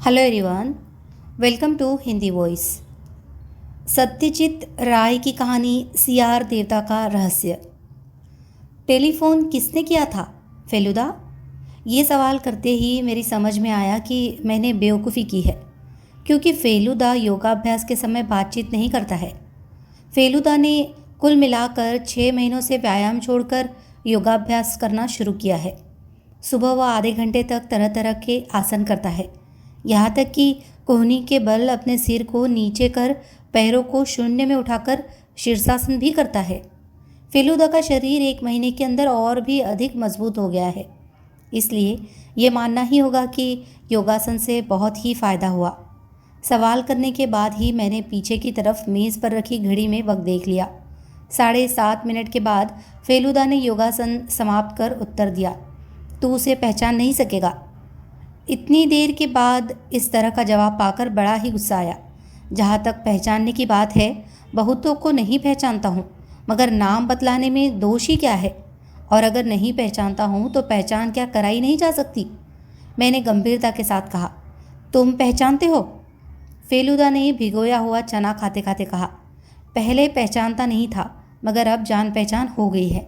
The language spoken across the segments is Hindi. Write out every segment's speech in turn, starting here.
Hello everyone, welcome to Hindi voice. Satyajit Ray की कहानी सीआर देवता का रहस्य। टेलीफोन किसने किया था? फेलुदा? ये सवाल करते ही मेरी समझ में आया कि मैंने बेवकूफ़ी की है, क्योंकि फेलुदा योगाभ्यास के समय बातचीत नहीं करता है। फेलुदा ने कुल मिलाकर 6 महीनों से व्यायाम छोड़कर योगाभ्यास करना शुरू किया है। सुबह वह आधे घंटे तक तरह तरह के आसन करता है, यहाँ तक कि कोहनी के बल अपने सिर को नीचे कर पैरों को शून्य में उठाकर शीर्षासन भी करता है। फेलुदा का शरीर 1 महीने के अंदर और भी अधिक मजबूत हो गया है, इसलिए ये मानना ही होगा कि योगासन से बहुत ही फ़ायदा हुआ। सवाल करने के बाद ही मैंने पीछे की तरफ मेज़ पर रखी घड़ी में वक्त देख लिया। 7:30 मिनट के बाद फेलुदा ने योगासन समाप्त कर उत्तर दिया, तू उसे पहचान नहीं सकेगा। इतनी देर के बाद इस तरह का जवाब पाकर बड़ा ही गुस्सा आया। जहाँ तक पहचानने की बात है, बहुतों को नहीं पहचानता हूँ, मगर नाम बतलाने में दोष ही क्या है? और अगर नहीं पहचानता हूँ तो पहचान क्या कराई नहीं जा सकती? मैंने गंभीरता के साथ कहा। तुम पहचानते हो? फेलुदा ने भिगोया हुआ चना खाते खाते कहा। पहले पहचानता नहीं था, मगर अब जान पहचान हो गई है।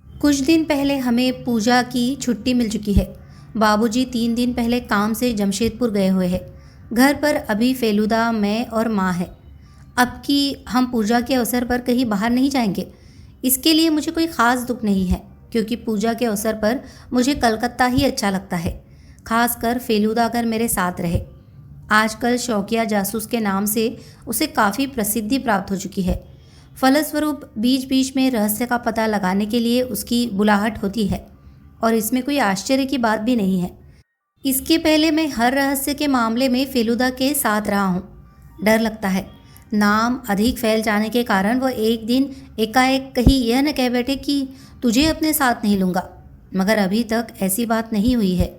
कुछ दिन पहले हमें पूजा की छुट्टी मिल चुकी है। बाबूजी 3 दिन पहले काम से जमशेदपुर गए हुए हैं। घर पर अभी फेलुदा, मैं और माँ है। अब कि हम पूजा के अवसर पर कहीं बाहर नहीं जाएंगे। इसके लिए मुझे कोई ख़ास दुख नहीं है, क्योंकि पूजा के अवसर पर मुझे कलकत्ता ही अच्छा लगता है, खासकर फेलुदा अगर मेरे साथ रहे। आजकल शौकिया जासूस के नाम से उसे काफ़ी प्रसिद्धि प्राप्त हो चुकी है। फलस्वरूप बीच बीच में रहस्य का पता लगाने के लिए उसकी बुलाहट होती है, और इसमें कोई आश्चर्य की बात भी नहीं है। इसके पहले मैं हर रहस्य के मामले में फेलुदा के साथ रहा हूँ। डर लगता है, नाम अधिक फैल जाने के कारण वह एक दिन एकाएक कहीं यह न कह बैठे कि तुझे अपने साथ नहीं लूँगा। मगर अभी तक ऐसी बात नहीं हुई है।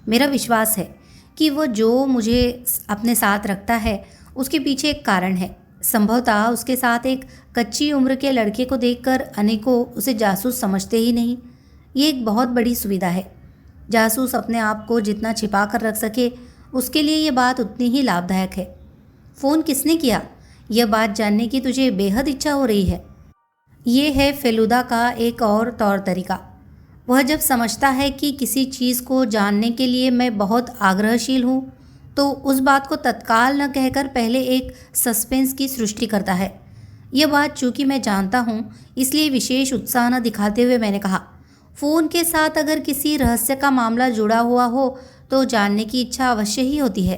मेरा विश्वास है कि वह जो मुझे अपने साथ रखता है उसके पीछे एक कारण है। संभवतः उसके साथ एक कच्ची उम्र के लड़के को देखकर अनेकों उसे जासूस समझते ही नहीं। ये एक बहुत बड़ी सुविधा है। जासूस अपने आप को जितना छिपा कर रख सके, उसके लिए ये बात उतनी ही लाभदायक है। फ़ोन किसने किया, यह बात जानने की तुझे बेहद इच्छा हो रही है। ये है फेलुदा का एक और तौर तरीका। वह जब समझता है कि किसी चीज़ को जानने के लिए मैं बहुत आग्रहशील हूँ, तो उस बात को तत्काल न कहकर पहले एक सस्पेंस की सृष्टि करता है। यह बात चूँकि मैं जानता हूँ, इसलिए विशेष उत्साह न दिखाते हुए मैंने कहा, फ़ोन के साथ अगर किसी रहस्य का मामला जुड़ा हुआ हो तो जानने की इच्छा अवश्य ही होती है।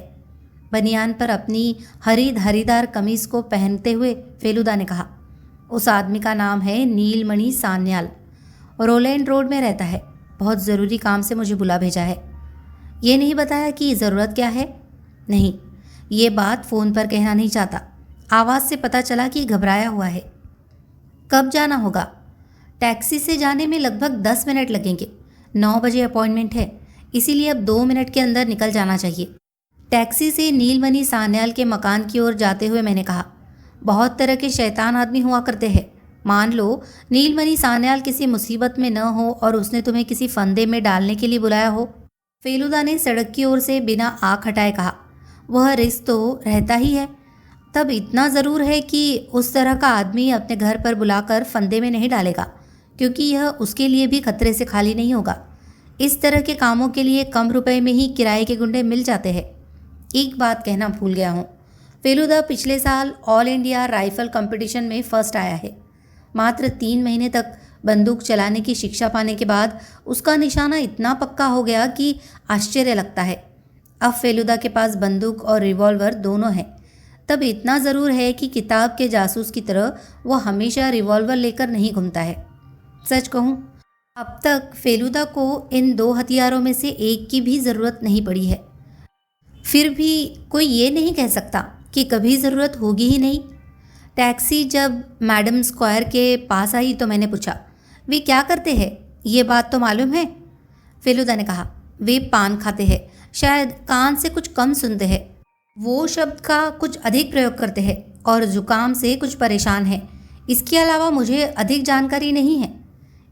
बनियान पर अपनी हरी धारीदार कमीज़ को पहनते हुए फेलुदा ने कहा। उस आदमी का नाम है नीलमणि सान्याल। रोलैंड रोड में रहता है। बहुत ज़रूरी काम से मुझे बुला भेजा है। ये नहीं बताया कि ज़रूरत क्या है? नहीं, ये बात फ़ोन पर कहना नहीं चाहता। आवाज़ से पता चला कि घबराया हुआ है। कब जाना होगा? टैक्सी से जाने में लगभग 10 मिनट लगेंगे। 9 बजे अपॉइंटमेंट है, इसीलिए अब 2 मिनट के अंदर निकल जाना चाहिए। टैक्सी से नीलमणि सान्याल के मकान की ओर जाते हुए मैंने कहा, बहुत तरह के शैतान आदमी हुआ करते हैं। मान लो नीलमणि सान्याल किसी मुसीबत में न हो और उसने तुम्हें किसी फंदे में डालने के लिए बुलाया हो। फेलुदा ने सड़क की ओर से बिना आँख हटाए कहा, वह रिस्क तो रहता ही है। तब इतना ज़रूर है कि उस तरह का आदमी अपने घर पर बुलाकर फंदे में नहीं डालेगा, क्योंकि यह उसके लिए भी खतरे से खाली नहीं होगा। इस तरह के कामों के लिए कम रुपए में ही किराए के गुंडे मिल जाते हैं। एक बात कहना भूल गया हूँ, फेलुदा पिछले साल ऑल इंडिया राइफल कंपटीशन में फर्स्ट आया है। मात्र 3 महीने तक बंदूक चलाने की शिक्षा पाने के बाद उसका निशाना इतना पक्का हो गया कि आश्चर्य लगता है। अब फेलुदा के पास बंदूक और रिवॉल्वर दोनों हैं। तब इतना ज़रूर है कि किताब के जासूस की तरह वह हमेशा रिवॉल्वर लेकर नहीं घूमता है। सच कहूँ, अब तक फेलुदा को इन 2 हथियारों में से एक की भी ज़रूरत नहीं पड़ी है। फिर भी कोई ये नहीं कह सकता कि कभी ज़रूरत होगी ही नहीं। टैक्सी जब मैडम स्क्वायर के पास आई तो मैंने पूछा, वे क्या करते हैं, ये बात तो मालूम है? फेलुदा ने कहा, वे पान खाते हैं, शायद कान से कुछ कम सुनते हैं। वो शब्द का कुछ अधिक प्रयोग करते हैं और जुकाम से कुछ परेशान है। इसके अलावा मुझे अधिक जानकारी नहीं है।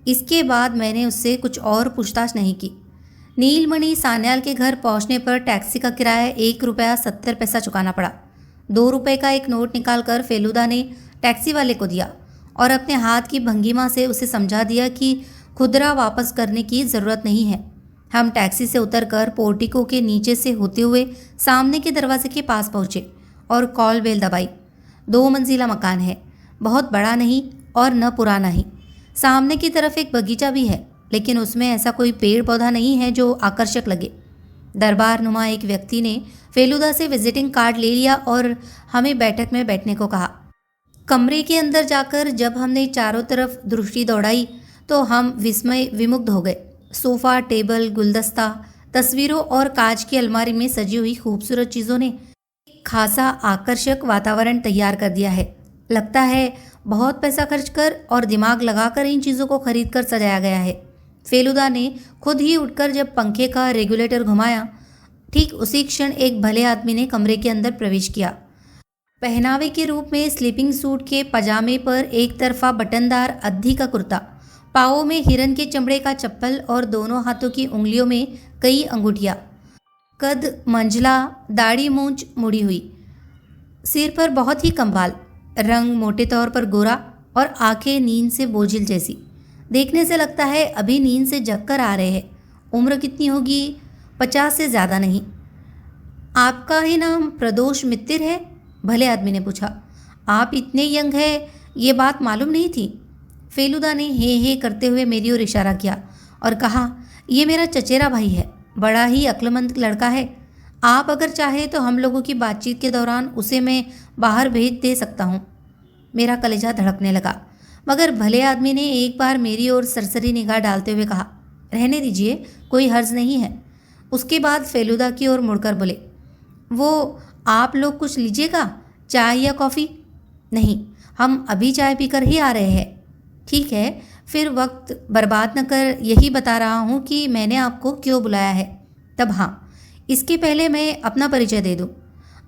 इसके बाद मैंने उससे कुछ और पूछताछ नहीं की। नीलमणि सान्याल के घर पहुंचने पर टैक्सी का किराया 1 रुपया 70 पैसा चुकाना पड़ा। 2 रुपये का एक नोट निकालकर फेलुदा ने टैक्सी वाले को दिया और अपने हाथ की भंगिमा से उसे समझा दिया कि खुदरा वापस करने की ज़रूरत नहीं है। हम टैक्सी से उतरकर पोर्टिको के नीचे से होते हुए सामने के दरवाजे के पास पहुंचे और कॉल बेल दबाई। 2 मंजिला मकान है, बहुत बड़ा नहीं और न पुराना ही। सामने की तरफ एक बगीचा भी है, लेकिन उसमें ऐसा कोई पेड़ पौधा नहीं है जो आकर्षक लगे। दरबार नुमा एक व्यक्ति ने फेलुदा से विजिटिंग कार्ड ले लिया और हमें बैठक में बैठने को कहा। कमरे के अंदर जाकर जब हमने चारों तरफ दृष्टि दौड़ाई तो हम विस्मय विमुग्ध हो गए। सोफा, टेबल, गुलदस्ता, तस्वीरों और कांच की अलमारी में सजी हुई खूबसूरत चीज़ों ने एक खासा आकर्षक वातावरण तैयार कर दिया है। लगता है बहुत पैसा खर्च कर और दिमाग लगाकर इन चीज़ों को खरीद कर सजाया गया है। फेलुदा ने खुद ही उठकर जब पंखे का रेगुलेटर घुमाया, ठीक उसी क्षण एक भले आदमी ने कमरे के अंदर प्रवेश किया। पहनावे के रूप में स्लीपिंग सूट के पजामे पर एक तरफा बटनदार अद्धी का कुर्ता, पाँवों में हिरन के चमड़े का चप्पल और दोनों हाथों की उंगलियों में कई अंगूठियाँ, कद मंझला, दाढ़ी मूंछ मुड़ी हुई, सिर पर बहुत ही कम बाल, रंग मोटे तौर पर गोरा और आंखें नींद से बोझिल जैसी। देखने से लगता है अभी नींद से जगकर आ रहे हैं। उम्र कितनी होगी? 50 से ज़्यादा नहीं। आपका ही नाम प्रदोष मित्तिर है? भले आदमी ने पूछा। आप इतने यंग है, ये बात मालूम नहीं थी। फेलुदा ने हे करते हुए मेरी ओर इशारा किया और कहा, ये मेरा चचेरा भाई है, बड़ा ही अक्लमंद लड़का है। आप अगर चाहे तो हम लोगों की बातचीत के दौरान उसे मैं बाहर भेज दे सकता हूँ। मेरा कलेजा धड़कने लगा, मगर भले आदमी ने एक बार मेरी ओर सरसरी निगाह डालते हुए कहा, रहने दीजिए, कोई हर्ज नहीं है। उसके बाद फेलुदा की ओर मुड़कर बोले, वो आप लोग कुछ लीजिएगा, चाय या कॉफ़ी? नहीं, हम अभी चाय पीकर ही आ रहे हैं। ठीक है, फिर वक्त बर्बाद न कर यही बता रहा हूँ कि मैंने आपको क्यों बुलाया है। तब हाँ, इसके पहले मैं अपना परिचय दे दूँ।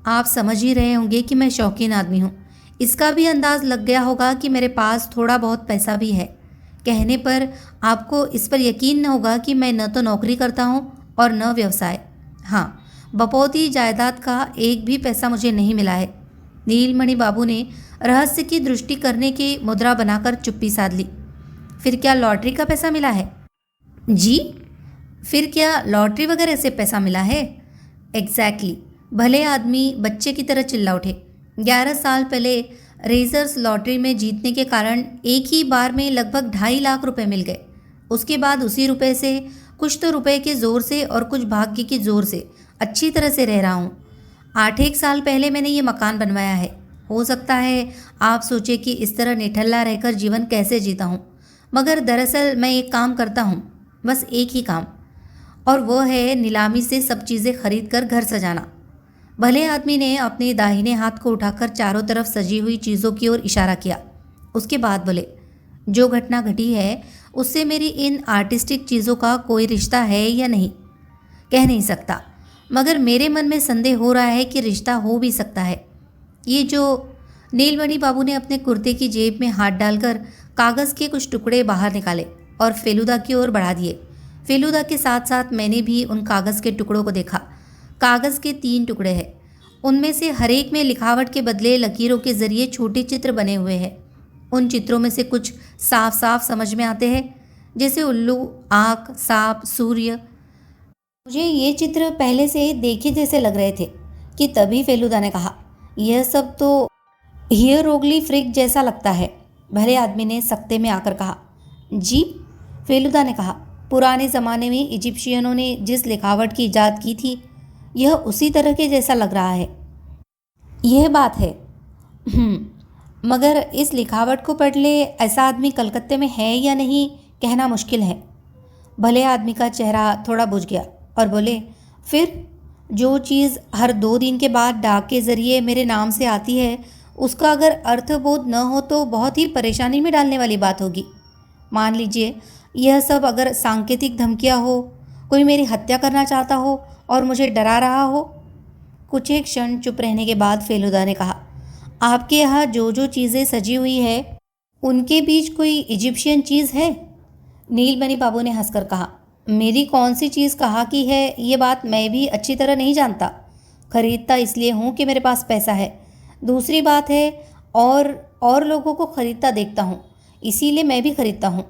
आप समझ ही रहे होंगे कि मैं शौकीन आदमी हूँ। इसका भी अंदाज़ लग गया होगा कि मेरे पास थोड़ा बहुत पैसा भी है। कहने पर आपको इस पर यकीन न होगा कि मैं न तो नौकरी करता हूँ और न व्यवसाय। हाँ, बपौती जायदाद का एक भी पैसा मुझे नहीं मिला है। नीलमणि बाबू ने रहस्य की दृष्टि करने की मुद्रा बनाकर चुप्पी साध ली। फिर क्या लॉटरी का पैसा मिला है? जी, फिर क्या लॉटरी वगैरह से पैसा मिला है? एग्जैक्टली। भले आदमी बच्चे की तरह चिल्ला उठे। 11 साल पहले रेजर्स लॉटरी में जीतने के कारण एक ही बार में लगभग 2.5 लाख रुपए मिल गए। उसके बाद उसी रुपए से, कुछ तो रुपए के ज़ोर से और कुछ भाग्य के ज़ोर से अच्छी तरह से रह रहा हूँ। 8 साल पहले मैंने ये मकान बनवाया है। हो सकता है आप सोचे कि इस तरह निठल्ला रहकर जीवन कैसे जीता हूँ, मगर दरअसल मैं एक काम करता हूँ, बस एक ही काम, और वो है नीलामी से सब चीज़ें खरीद कर घर सजाना। भले आदमी ने अपने दाहिने हाथ को उठाकर चारों तरफ सजी हुई चीज़ों की ओर इशारा किया। उसके बाद बोले, जो घटना घटी है उससे मेरी इन आर्टिस्टिक चीज़ों का कोई रिश्ता है या नहीं, कह नहीं सकता, मगर मेरे मन में संदेह हो रहा है कि रिश्ता हो भी सकता है। ये जो नीलमणि बाबू ने अपने कुर्ते की जेब में हाथ डालकर कागज़ के कुछ टुकड़े बाहर निकाले और फेलुदा की ओर बढ़ा दिए। फेलुदा के साथ साथ मैंने भी उन कागज़ के टुकड़ों को देखा। कागज़ के 3 टुकड़े हैं। उनमें से हर एक में लिखावट के बदले लकीरों के जरिए छोटे चित्र बने हुए हैं। उन चित्रों में से कुछ साफ साफ समझ में आते हैं, जैसे उल्लू, आँख, सांप, सूर्य। मुझे ये चित्र पहले से देखे जैसे लग रहे थे कि तभी फेलुदा ने कहा, यह सब तो हियरोग्लिफिक जैसा लगता है। भले आदमी ने सख्ते में आकर कहा, जी? फेलुदा ने कहा, पुराने ज़माने में इजिप्शियनों ने जिस लिखावट की इजाद की थी, यह उसी तरह के जैसा लग रहा है। यह बात है। मगर इस लिखावट को पढ़ ले ऐसा आदमी कलकत्ते में है या नहीं, कहना मुश्किल है। भले आदमी का चेहरा थोड़ा बुझ गया और बोले, फिर जो चीज़ हर 2 दिन के बाद डाक के ज़रिए मेरे नाम से आती है, उसका अगर अर्थबोध न हो तो बहुत ही परेशानी में डालने वाली बात होगी। मान लीजिए यह सब अगर सांकेतिक धमकियाँ हो, कोई मेरी हत्या करना चाहता हो और मुझे डरा रहा हो। कुछ एक क्षण चुप रहने के बाद फेलुदा ने कहा, आपके यहाँ जो जो चीज़ें सजी हुई है, उनके बीच कोई इजिप्शियन चीज़ है? नीलमणि बाबू ने हंसकर कहा, मेरी कौन सी चीज़ कहाँ की है ये बात मैं भी अच्छी तरह नहीं जानता। खरीदता इसलिए हूँ कि मेरे पास पैसा है। दूसरी बात है, और लोगों को खरीदता देखता हूँ, इसीलिए मैं भी खरीदता हूँ।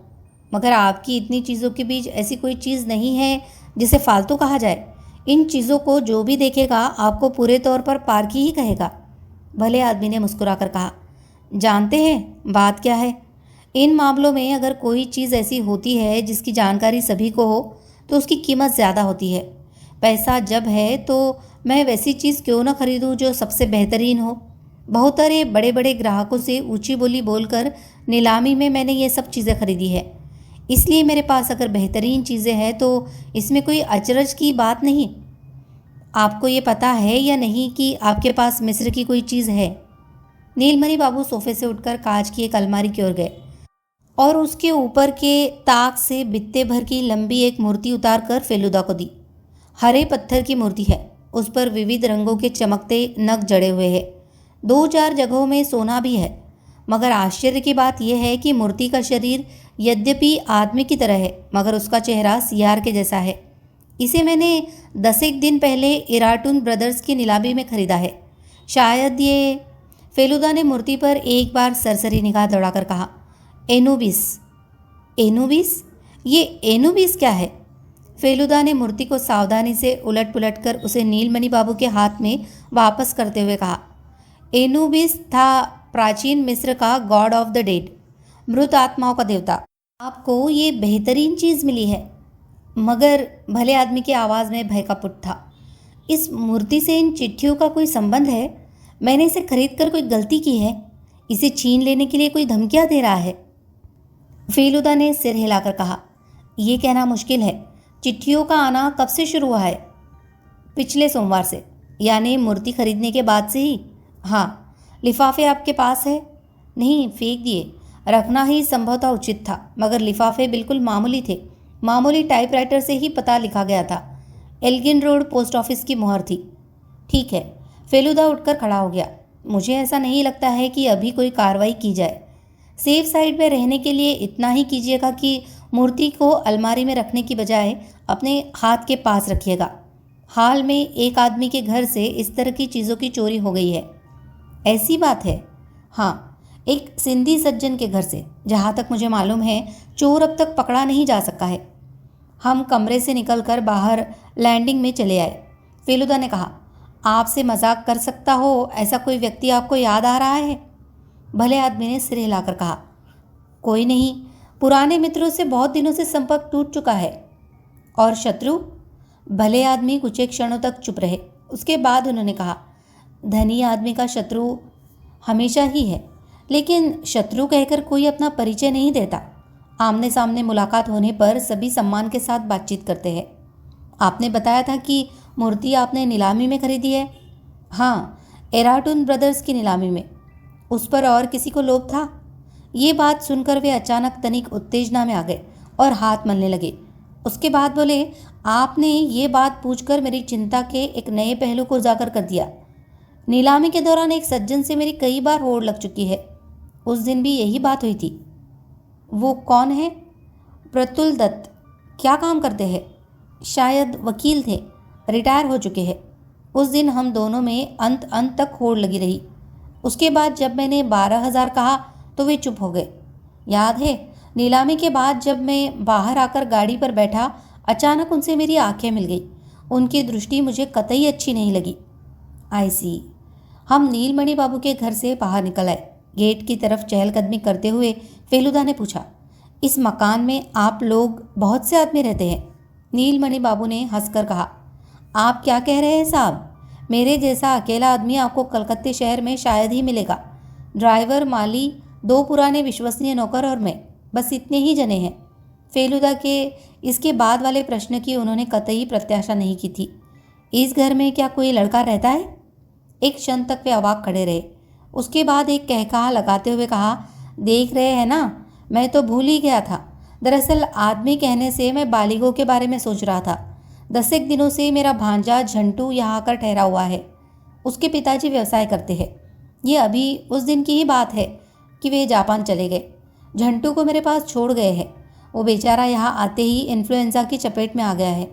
मगर आपकी इतनी चीज़ों के बीच ऐसी कोई चीज़ नहीं है जिसे फालतू कहा जाए। इन चीज़ों को जो भी देखेगा आपको पूरे तौर पर पार्की ही कहेगा। भले आदमी ने मुस्कुराकर कहा, जानते हैं बात क्या है? इन मामलों में अगर कोई चीज़ ऐसी होती है जिसकी जानकारी सभी को हो तो उसकी कीमत ज़्यादा होती है। पैसा जब है तो मैं वैसी चीज़ क्यों ना खरीदूं जो सबसे बेहतरीन हो। बहुत सारे बड़े बड़े ग्राहकों से ऊंची बोली बोलकर नीलामी में मैंने ये सब चीज़ें खरीदी है। इसलिए मेरे पास अगर बेहतरीन चीज़ें हैं तो इसमें कोई अचरज की बात नहीं। आपको ये पता है या नहीं कि आपके पास मिस्र की कोई चीज़ है? नीलमणि बाबू सोफे से उठकर कांच की एक अलमारी की ओर गए और उसके ऊपर के ताक से बित्ते भर की लंबी एक मूर्ति उतार कर फेलुदा को दी। हरे पत्थर की मूर्ति है, उस पर विविध रंगों के चमकते नग जड़े हुए हैं। 2-4 जगहों में सोना भी है। मगर आश्चर्य की बात यह है कि मूर्ति का शरीर यद्यपि आदमी की तरह है मगर उसका चेहरा सियार के जैसा है। इसे मैंने 10 दिन पहले इराटून ब्रदर्स की नीलामी में खरीदा है। शायद ये। फेलुदा ने मूर्ति पर एक बार सरसरी निगाह दौड़ाकर कहा, एनुबिस। एनुबिस? ये एनुबिस क्या है? फेलुदा ने मूर्ति को सावधानी से उलट पुलट कर उसे नीलमणि बाबू के हाथ में वापस करते हुए कहा, एनुबिस था प्राचीन मिस्र का गॉड ऑफ द डेड, मृत आत्माओं का देवता। आपको ये बेहतरीन चीज़ मिली है। मगर भले आदमी की आवाज़ में भय का पुट था। इस मूर्ति से इन चिट्ठियों का कोई संबंध है? मैंने इसे खरीद कर कोई गलती की है? इसे छीन लेने के लिए कोई धमकियाँ दे रहा है? फेलुदा ने सिर हिलाकर कहा, यह कहना मुश्किल है। चिट्ठियों का आना कब से शुरू हुआ है? पिछले सोमवार से, यानी मूर्ति खरीदने के बाद से ही। हाँ। लिफाफे आपके पास है? नहीं, फेंक दिए। रखना ही संभवतः उचित था, मगर लिफाफे बिल्कुल मामूली थे। मामूली टाइपराइटर से ही पता लिखा गया था। एल्गिन रोड पोस्ट ऑफिस की मुहर थी। ठीक है। फेलुदा उठकर खड़ा हो गया। मुझे ऐसा नहीं लगता है कि अभी कोई कार्रवाई की जाए। सेफ साइड में रहने के लिए इतना ही कीजिएगा कि मूर्ति को अलमारी में रखने की बजाय अपने हाथ के पास रखिएगा। हाल में एक आदमी के घर से इस तरह की चीज़ों की चोरी हो गई है। ऐसी बात है? हाँ, एक सिंधी सज्जन के घर से। जहाँ तक मुझे मालूम है चोर अब तक पकड़ा नहीं जा सका है। हम कमरे से निकलकर बाहर लैंडिंग में चले आए। फेलुदा ने कहा, आपसे मजाक कर सकता हो ऐसा कोई व्यक्ति आपको याद आ रहा है? भले आदमी ने सिर हिलाकर कहा, कोई नहीं। पुराने मित्रों से बहुत दिनों से संपर्क टूट चुका है। और शत्रु? भले आदमी कुछ एक क्षणों तक चुप रहे। उसके बाद उन्होंने कहा, धनी आदमी का शत्रु हमेशा ही है, लेकिन शत्रु कहकर कोई अपना परिचय नहीं देता। आमने सामने मुलाकात होने पर सभी सम्मान के साथ बातचीत करते हैं। आपने बताया था कि मूर्ति आपने नीलामी में खरीदी है? हाँ, एराटून ब्रदर्स की नीलामी में। उस पर और किसी को लोभ था? ये बात सुनकर वे अचानक तनिक उत्तेजना में आ गए और हाथ मलने लगे। उसके बाद बोले, आपने ये बात पूछकर मेरी चिंता के एक नए पहलू को उजागर कर दिया। नीलामी के दौरान एक सज्जन से मेरी कई बार होड़ लग चुकी है। उस दिन भी यही बात हुई थी। वो कौन है? प्रतुल दत्त। क्या काम करते हैं? शायद वकील थे, रिटायर हो चुके हैं। उस दिन हम दोनों में अंत तक होड़ लगी रही। उसके बाद जब मैंने 12,000 कहा तो वे चुप हो गए। याद है, नीलामी के बाद जब मैं बाहर आकर गाड़ी पर बैठा, अचानक उनसे मेरी आंखें मिल गई। उनकी दृष्टि मुझे कतई अच्छी नहीं लगी। आई सी। हम नीलमणि बाबू के घर से बाहर निकल आए। गेट की तरफ चहलकदमी करते हुए फेलुदा ने पूछा, इस मकान में आप लोग बहुत से आदमी रहते हैं? नीलमणि बाबू ने हंसकर कहा, आप क्या कह रहे हैं साहब? मेरे जैसा अकेला आदमी आपको कलकत्ते शहर में शायद ही मिलेगा। ड्राइवर, माली, 2 पुराने विश्वसनीय नौकर और मैं, बस इतने ही जने हैं। फेलुदा के इसके बाद वाले प्रश्न की उन्होंने कतई प्रत्याशा नहीं की थी। इस घर में क्या कोई लड़का रहता है? एक क्षण तक वे अवाक खड़े रहे। उसके बाद एक कहकहा लगाते हुए कहा, देख रहे हैं ना, मैं तो भूल ही गया था। दरअसल आदमी कहने से मैं बालिगों के बारे में सोच रहा था। 10 एक दिनों से मेरा भांजा झंटू यहाँ आकर ठहरा हुआ है। उसके पिताजी व्यवसाय करते हैं। ये अभी उस दिन की ही बात है कि वे जापान चले गए। झंटू को मेरे पास छोड़ गए हैं। वो बेचारा यहाँ आते ही इन्फ्लुएंजा की चपेट में आ गया है।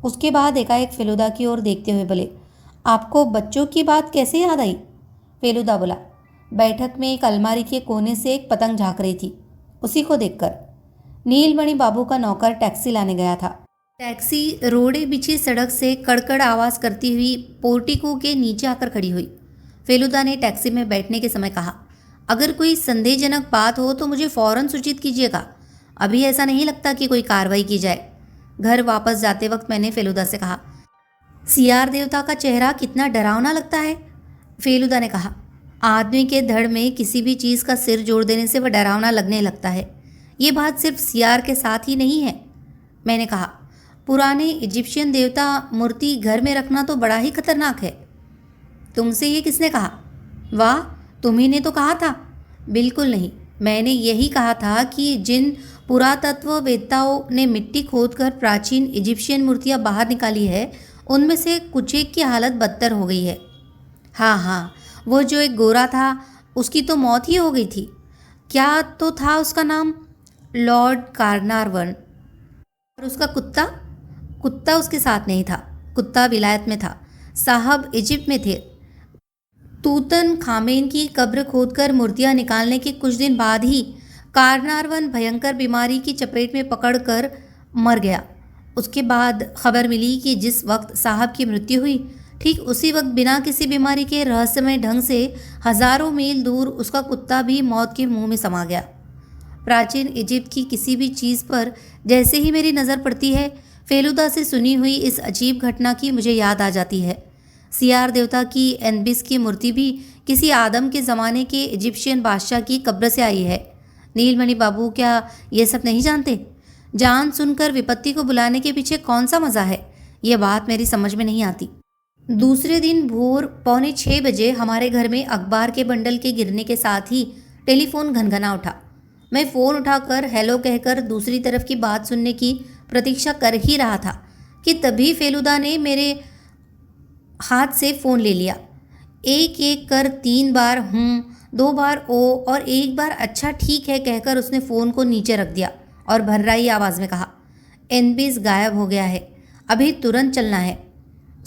उसके बाद एकाएक फेलुदा की ओर देखते हुए बोले, आपको बच्चों की बात कैसे याद आई? फेलुदा बोला, बैठक में एक अलमारी के कोने से एक पतंग झांक रही थी, उसी को देखकर। नीलमणि बाबू का नौकर टैक्सी लाने गया था। टैक्सी रोड़े बिछी सड़क से कड़कड़ आवाज़ करती हुई पोर्टिको के नीचे आकर खड़ी हुई। फेलुदा ने टैक्सी में बैठने के समय कहा, अगर कोई संदेहजनक बात हो तो मुझे फौरन सूचित कीजिएगा। अभी ऐसा नहीं लगता कि कोई कार्रवाई की जाए। घर वापस जाते वक्त मैंने फेलुदा से कहा, सियार देवता का चेहरा कितना डरावना लगता है। फेलुदा ने कहा, आदमी के धड़ में किसी भी चीज़ का सिर जोड़ देने से वह डरावना लगने लगता है। ये बात सिर्फ सियार के साथ ही नहीं है। मैंने कहा, पुराने इजिप्शियन देवता मूर्ति घर में रखना तो बड़ा ही खतरनाक है। तुमसे ये किसने कहा? वाह, तुम्ही ने तो कहा था। बिल्कुल नहीं, मैंने यही कहा था कि जिन पुरातत्ववेत्ताओं ने मिट्टी खोदकर प्राचीन इजिप्शियन मूर्तियां बाहर निकाली है, उनमें से कुछ एक की हालत बदतर हो गई है। हाँ, वो जो एक गोरा था उसकी तो मौत ही हो गई थी। क्या तो था उसका नाम? लॉर्ड कार्नारवन। और उसका कुत्ता उसके साथ नहीं था। कुत्ता विलायत में था, साहब इजिप्ट में थे। तूतन खामेन की कब्र खोदकर मूर्तियां निकालने के कुछ दिन बाद ही कार्नारवन भयंकर बीमारी की चपेट में पकड़कर मर गया। उसके बाद खबर मिली कि जिस वक्त साहब की मृत्यु हुई, ठीक उसी वक्त बिना किसी बीमारी के रहस्यमय ढंग से हजारों मील दूर उसका कुत्ता भी मौत के मुंह में समा गया। प्राचीन इजिप्ट की किसी भी चीज़ पर जैसे ही मेरी नज़र पड़ती है, फेलुदा से सुनी हुई इस अजीब घटना की मुझे याद आ जाती है। सियार देवता की एनबिस की मूर्ति भी किसी आदम के ज़माने के इजिप्शियन बादशाह की कब्र से आई है। नीलमणि बाबू क्या ये सब नहीं जानते? जान सुनकर विपत्ति को बुलाने के पीछे कौन सा मज़ा है, ये बात मेरी समझ में नहीं आती। दूसरे दिन भोर 5:45 बजे हमारे घर में अखबार के बंडल के गिरने के साथ ही टेलीफोन घनघना उठा। मैं फ़ोन उठाकर हेलो कहकर दूसरी तरफ की बात सुनने की प्रतीक्षा कर ही रहा था कि तभी फेलुदा ने मेरे हाथ से फ़ोन ले लिया। एक एक कर 3 बार 2 बार ओ और 1 बार अच्छा ठीक है कहकर उसने फ़ोन को नीचे रख दिया और भर्राई आवाज़ में कहा, एनबिस गायब हो गया है, अभी तुरंत चलना है।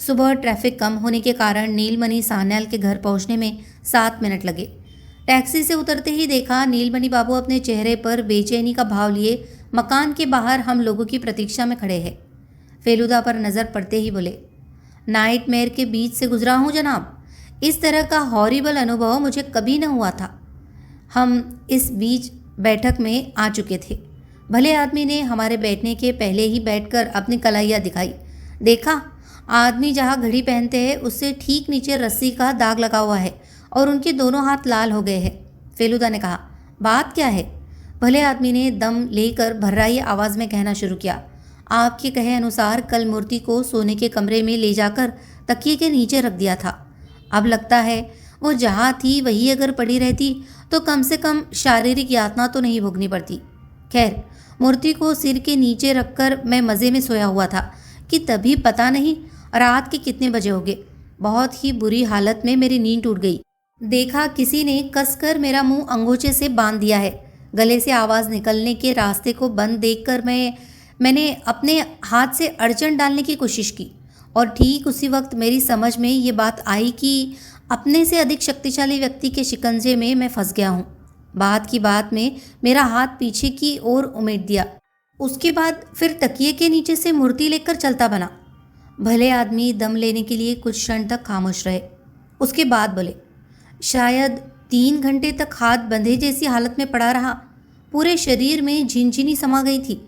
सुबह ट्रैफिक कम होने के कारण नीलमणि सान्याल के घर पहुंचने में 7 मिनट लगे। टैक्सी से उतरते ही देखा नीलमणि बाबू अपने चेहरे पर बेचैनी का भाव लिए मकान के बाहर हम लोगों की प्रतीक्षा में खड़े हैं। फेलुदा पर नज़र पड़ते ही बोले, नाइटमेयर के बीच से गुजरा हूँ जनाब। इस तरह का हॉरिबल अनुभव मुझे कभी न हुआ था। हम इस बीच बैठक में आ चुके थे। भले आदमी ने हमारे बैठने के पहले ही बैठकर अपनी कलाइयाँ दिखाई। देखा, आदमी जहाँ घड़ी पहनते हैं उससे ठीक नीचे रस्सी का दाग लगा हुआ है और उनके दोनों हाथ लाल हो गए हैं। फेलुदा ने कहा, बात क्या है? भले आदमी ने दम लेकर भर्राई आवाज़ में कहना शुरू किया, आपके कहे अनुसार कल मूर्ति को सोने के कमरे में ले जाकर तकिए के नीचे रख दिया था। अब लगता है वो जहाँ थी वही अगर पड़ी रहती तो कम से कम शारीरिक यातना तो नहीं भोगनी पड़ती। खैर, मूर्ति को सिर के नीचे रखकर मैं मज़े में सोया हुआ था कि तभी पता नहीं रात के कितने बजे हो गए। बहुत ही बुरी हालत में मेरी नींद टूट गई। देखा किसी ने कसकर मेरा मुंह अंगोछे से बांध दिया है। गले से आवाज़ निकलने के रास्ते को बंद देखकर मैंने अपने हाथ से अड़चन डालने की कोशिश की और ठीक उसी वक्त मेरी समझ में ये बात आई कि अपने से अधिक शक्तिशाली व्यक्ति के शिकंजे में मैं फंस गया हूँ। बात की बात में मेरा हाथ पीछे की ओर उमेट दिया। उसके बाद फिर तकिए के नीचे से मूर्ति लेकर चलता बना। भले आदमी दम लेने के लिए कुछ क्षण तक खामोश रहे। उसके बाद बोले, शायद 3 घंटे तक हाथ बंधे जैसी हालत में पड़ा रहा। पूरे शरीर में झिनझिनी समा गई थी।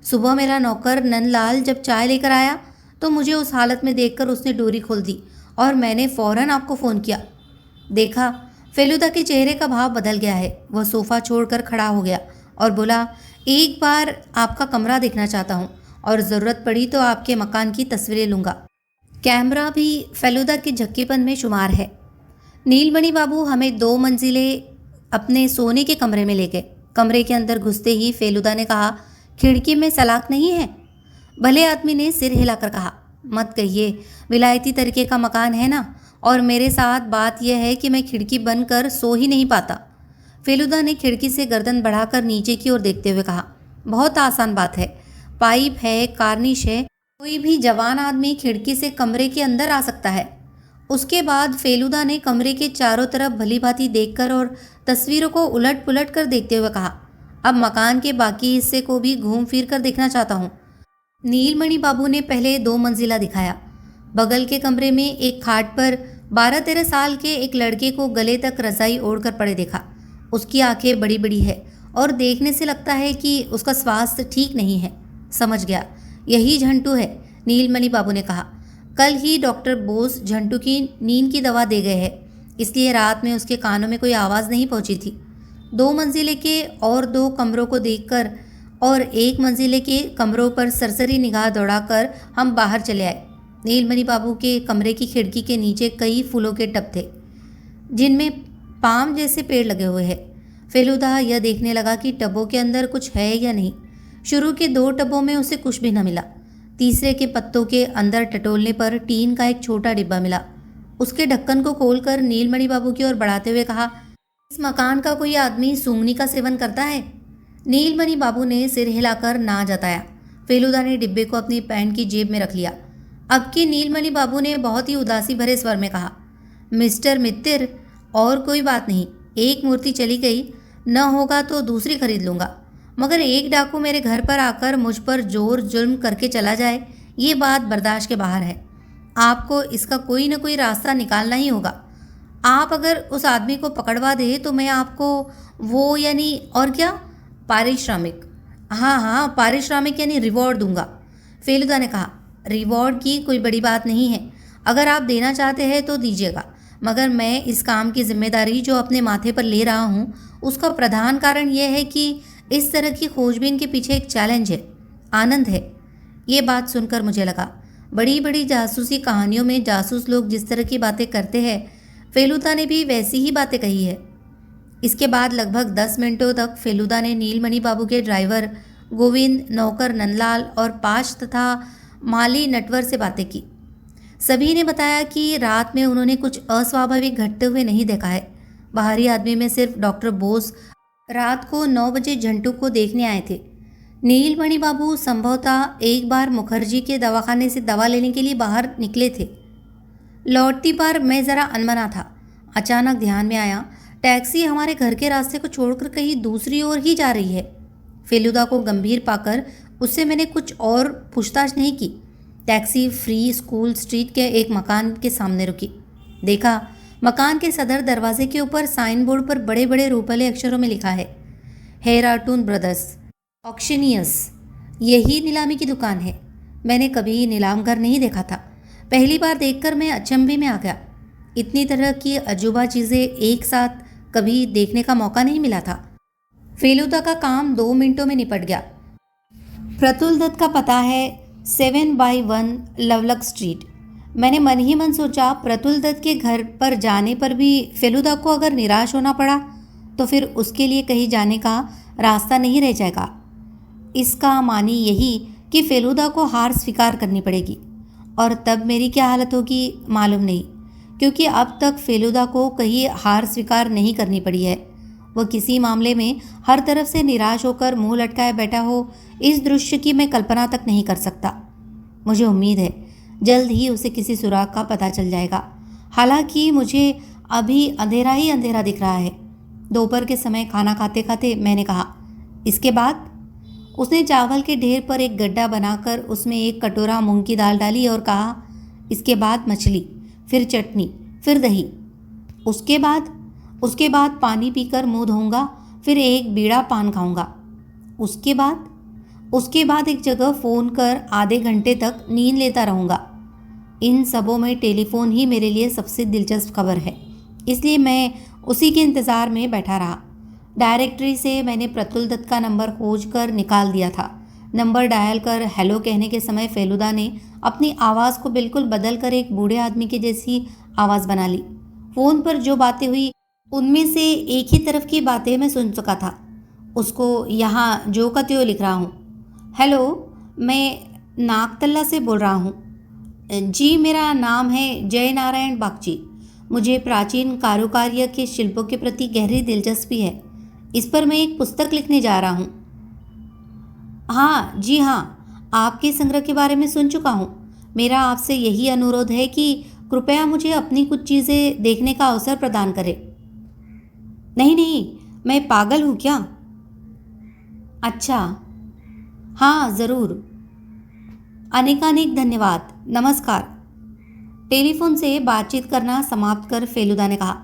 सुबह मेरा नौकर नंदलाल जब चाय लेकर आया तो मुझे उस हालत में देखकर उसने डोरी खोल दी और मैंने फ़ौरन आपको फ़ोन किया। देखा, फेलुदा के चेहरे का भाव बदल गया है। वह सोफ़ा छोड़कर खड़ा हो गया और बोला, एक बार आपका कमरा देखना चाहता हूँ और ज़रूरत पड़ी तो आपके मकान की तस्वीरें लूँगा। कैमरा भी फेलुदा के झक्कीपन में शुमार है। नीलमणि बाबू हमें 2 मंजिले अपने सोने के कमरे में ले गए। कमरे के अंदर घुसते ही फेलुदा ने कहा, खिड़की में सलाख नहीं है? भले आदमी ने सिर हिलाकर कहा, मत कहिए, विलायती तरीके का मकान है ना, और मेरे साथ बात यह है कि मैं खिड़की बंद कर सो ही नहीं पाता। फेलुदा ने खिड़की से गर्दन बढ़ाकर नीचे की ओर देखते हुए कहा, बहुत आसान बात है। पाइप है, कार्निश है, कोई भी जवान आदमी खिड़की से कमरे के अंदर आ सकता है। उसके बाद फेलुदा ने कमरे के चारों तरफ भली भांति देखकर और तस्वीरों को उलट पुलट कर देखते हुए कहा, अब मकान के बाकी हिस्से को भी घूम फिर कर देखना चाहता हूँ। नीलमणि बाबू ने पहले 2 मंजिला दिखाया। बगल के कमरे में एक खाट पर 12-13 साल के एक लड़के को गले तक रजाई ओढ़कर पड़े देखा। उसकी आंखें बड़ी बड़ी है और देखने से लगता है कि उसका स्वास्थ्य ठीक नहीं है। समझ गया, यही झंटू है, नीलमणि बाबू ने कहा। कल ही डॉक्टर बोस झंटू की नींद की दवा दे गए हैं, इसलिए रात में उसके कानों में कोई आवाज़ नहीं पहुंची थी। 2 मंजिले के और 2 कमरों को देखकर और 1 मंजिले के कमरों पर सरसरी निगाह दौड़ाकर हम बाहर चले आए। नीलमणि बाबू के कमरे की खिड़की के नीचे कई फूलों के टब थे, जिनमें पाम जैसे पेड़ लगे हुए हैं। फेलुदा यह देखने लगा कि टबों के अंदर कुछ है या नहीं। शुरू के 2 टबों में उसे कुछ भी न मिला। तीसरे के पत्तों के अंदर टटोलने पर टीन का एक छोटा डिब्बा मिला। उसके ढक्कन को खोलकर नीलमणि बाबू की ओर बढ़ाते हुए कहा, इस मकान का कोई आदमी सूंघनी का सेवन करता है? नीलमणि बाबू ने सिर हिलाकर ना जताया। फेलुदा ने डिब्बे को अपनी पैंट की जेब में रख लिया। अब की नीलमणि बाबू ने बहुत ही उदासी भरे स्वर में कहा, मिस्टर मित्तिर, और कोई बात नहीं, एक मूर्ति चली गई, न होगा तो दूसरी खरीद लूँगा, मगर एक डाकू मेरे घर पर आकर मुझ पर जोर जुल्म करके चला जाए, ये बात बर्दाश्त के बाहर है। आपको इसका कोई न कोई रास्ता निकालना ही होगा। आप अगर उस आदमी को पकड़वा दे तो मैं आपको वो यानी और क्या, पारिश्रमिक, हाँ, पारिश्रमिक यानी रिवॉर्ड दूंगा। फेलुदा ने कहा, रिवॉर्ड की कोई बड़ी बात नहीं है, अगर आप देना चाहते हैं तो दीजिएगा, मगर मैं इस काम की जिम्मेदारी जो अपने माथे पर ले रहा हूँ, उसका प्रधान कारण यह है कि इस तरह की खोजबीन के पीछे एक चैलेंज है, आनंद है। ये बात सुनकर मुझे लगा, बड़ी बड़ी जासूसी कहानियों में जासूस लोग जिस तरह की बातें करते हैं, फेलुदा ने भी वैसी ही बातें कही है। इसके बाद लगभग 10 मिनटों तक फेलुदा ने नीलमणि बाबू के ड्राइवर गोविंद, नौकर नंदलाल और पाश तथा माली नटवर से बातें की। सभी ने बताया कि रात में उन्होंने कुछ अस्वाभाविक घटते हुए नहीं देखा है। बाहरी आदमी में सिर्फ डॉक्टर बोस रात को 9 बजे झंटू को देखने आए थे। नीलमणि बाबू संभवतः एक बार मुखर्जी के दवाखाने से दवा लेने के लिए बाहर निकले थे। लौटती बार मैं ज़रा अनमना था। अचानक ध्यान में आया, टैक्सी हमारे घर के रास्ते को छोड़कर कहीं दूसरी ओर ही जा रही है। फेलुदा को गंभीर पाकर उससे मैंने कुछ और पूछताछ नहीं की। टैक्सी फ्री स्कूल स्ट्रीट के एक मकान के सामने रुकी। देखा, मकान के सदर दरवाजे के ऊपर साइन बोर्ड पर बड़े बड़े रूपले अक्षरों में लिखा है, हेराटून ब्रदर्स ऑक्शनियर्स। यही नीलामी की दुकान है। मैंने कभी नीलाम घर नहीं देखा था। पहली बार देखकर मैं अचंभे में आ गया। इतनी तरह की अजूबा चीज़ें एक साथ कभी देखने का मौका नहीं मिला था। फेलुदा का काम 2 मिनटों में निपट गया। प्रतुल दत्त का पता है 7/1 लवलक स्ट्रीट। मैंने मन ही मन सोचा, प्रतुल दत्त के घर पर जाने पर भी फेलुदा को अगर निराश होना पड़ा तो फिर उसके लिए कहीं जाने का रास्ता नहीं रह जाएगा। इसका मानी यही कि फेलुदा को हार स्वीकार करनी पड़ेगी, और तब मेरी क्या हालत होगी मालूम नहीं, क्योंकि अब तक फेलुदा को कहीं हार स्वीकार नहीं करनी पड़ी है। वह किसी मामले में हर तरफ से निराश होकर मुंह लटकाए बैठा हो, इस दृश्य की मैं कल्पना तक नहीं कर सकता। मुझे उम्मीद है जल्द ही उसे किसी सुराग का पता चल जाएगा। हालांकि मुझे अभी अंधेरा ही अंधेरा दिख रहा है। दोपहर के समय खाना खाते खाते मैंने कहा, इसके बाद? उसने चावल के ढेर पर एक गड्ढा बनाकर उसमें एक कटोरा मूंग की दाल डाली और कहा, इसके बाद मछली, फिर चटनी, फिर दही। उसके बाद पानी पीकर मुंह धोऊंगा, फिर एक बीड़ा पान खाऊंगा। उसके बाद एक जगह फ़ोन कर आधे घंटे तक नींद लेता रहूँगा। इन सबों में टेलीफोन ही मेरे लिए सबसे दिलचस्प खबर है, इसलिए मैं उसी के इंतज़ार में बैठा रहा। डायरेक्टरी से मैंने प्रतुल दत्त का नंबर खोज कर निकाल दिया था। नंबर डायल कर हेलो कहने के समय फेलुदा ने अपनी आवाज़ को बिल्कुल बदल कर एक बूढ़े आदमी की जैसी आवाज़ बना ली। फ़ोन पर जो बातें हुई उनमें से एक ही तरफ की बातें मैं सुन चुका था। उसको यहाँ जो का त्यों लिख रहा हूँ। हेलो, मैं नागतल्ला से बोल रहा हूँ। जी, मेरा नाम है जय नारायण बागची। मुझे प्राचीन कारुकार्य के शिल्पों के प्रति गहरी दिलचस्पी है। इस पर मैं एक पुस्तक लिखने जा रहा हूँ। हाँ जी हाँ, आपके संग्रह के बारे में सुन चुका हूँ। मेरा आपसे यही अनुरोध है कि कृपया मुझे अपनी कुछ चीज़ें देखने का अवसर प्रदान करें। नहीं नहीं, मैं पागल हूँ क्या? अच्छा, हाँ ज़रूर। अनेकानेक धन्यवाद। नमस्कार। टेलीफोन से बातचीत करना समाप्त कर फेलुदा ने कहा,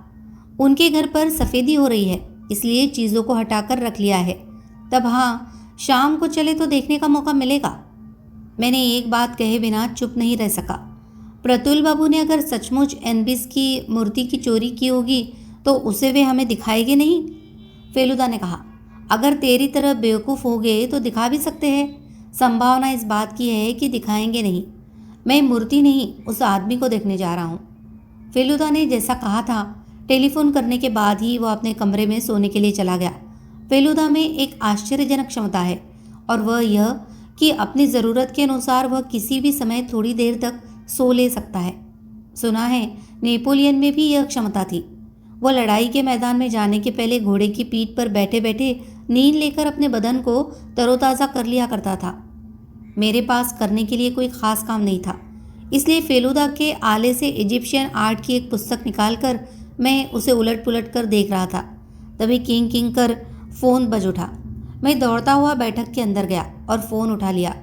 उनके घर पर सफ़ेदी हो रही है, इसलिए चीज़ों को हटाकर रख लिया है। तब हाँ, शाम को चले तो देखने का मौका मिलेगा। मैंने एक बात कहे बिना चुप नहीं रह सका। प्रतुल बाबू ने अगर सचमुच एनबिस की मूर्ति की चोरी की होगी तो उसे वे हमें दिखाएंगे नहीं। फेलुदा ने कहा, अगर तेरी तरह बेवकूफ़ हो गए तो दिखा भी सकते हैं। संभावना इस बात की है कि दिखाएंगे नहीं। मैं मूर्ति नहीं, उस आदमी को देखने जा रहा हूँ। फेलुदा ने जैसा कहा था, टेलीफोन करने के बाद ही वह अपने कमरे में सोने के लिए चला गया। फेलुदा में एक आश्चर्यजनक क्षमता है और वह यह कि अपनी ज़रूरत के अनुसार वह किसी भी समय थोड़ी देर तक सो ले सकता है। सुना है नेपोलियन में भी यह क्षमता थी। वह लड़ाई के मैदान में जाने के पहले घोड़े की पीठ पर बैठे बैठे नींद लेकर अपने बदन को तरोताज़ा कर लिया करता था। मेरे पास करने के लिए कोई ख़ास काम नहीं था, इसलिए फेलुदा के आले से इजिप्शियन आर्ट की एक पुस्तक निकालकर मैं उसे उलट पुलट कर देख रहा था। तभी किंग किंग कर फ़ोन बज उठा। मैं दौड़ता हुआ बैठक के अंदर गया और फ़ोन उठा लिया।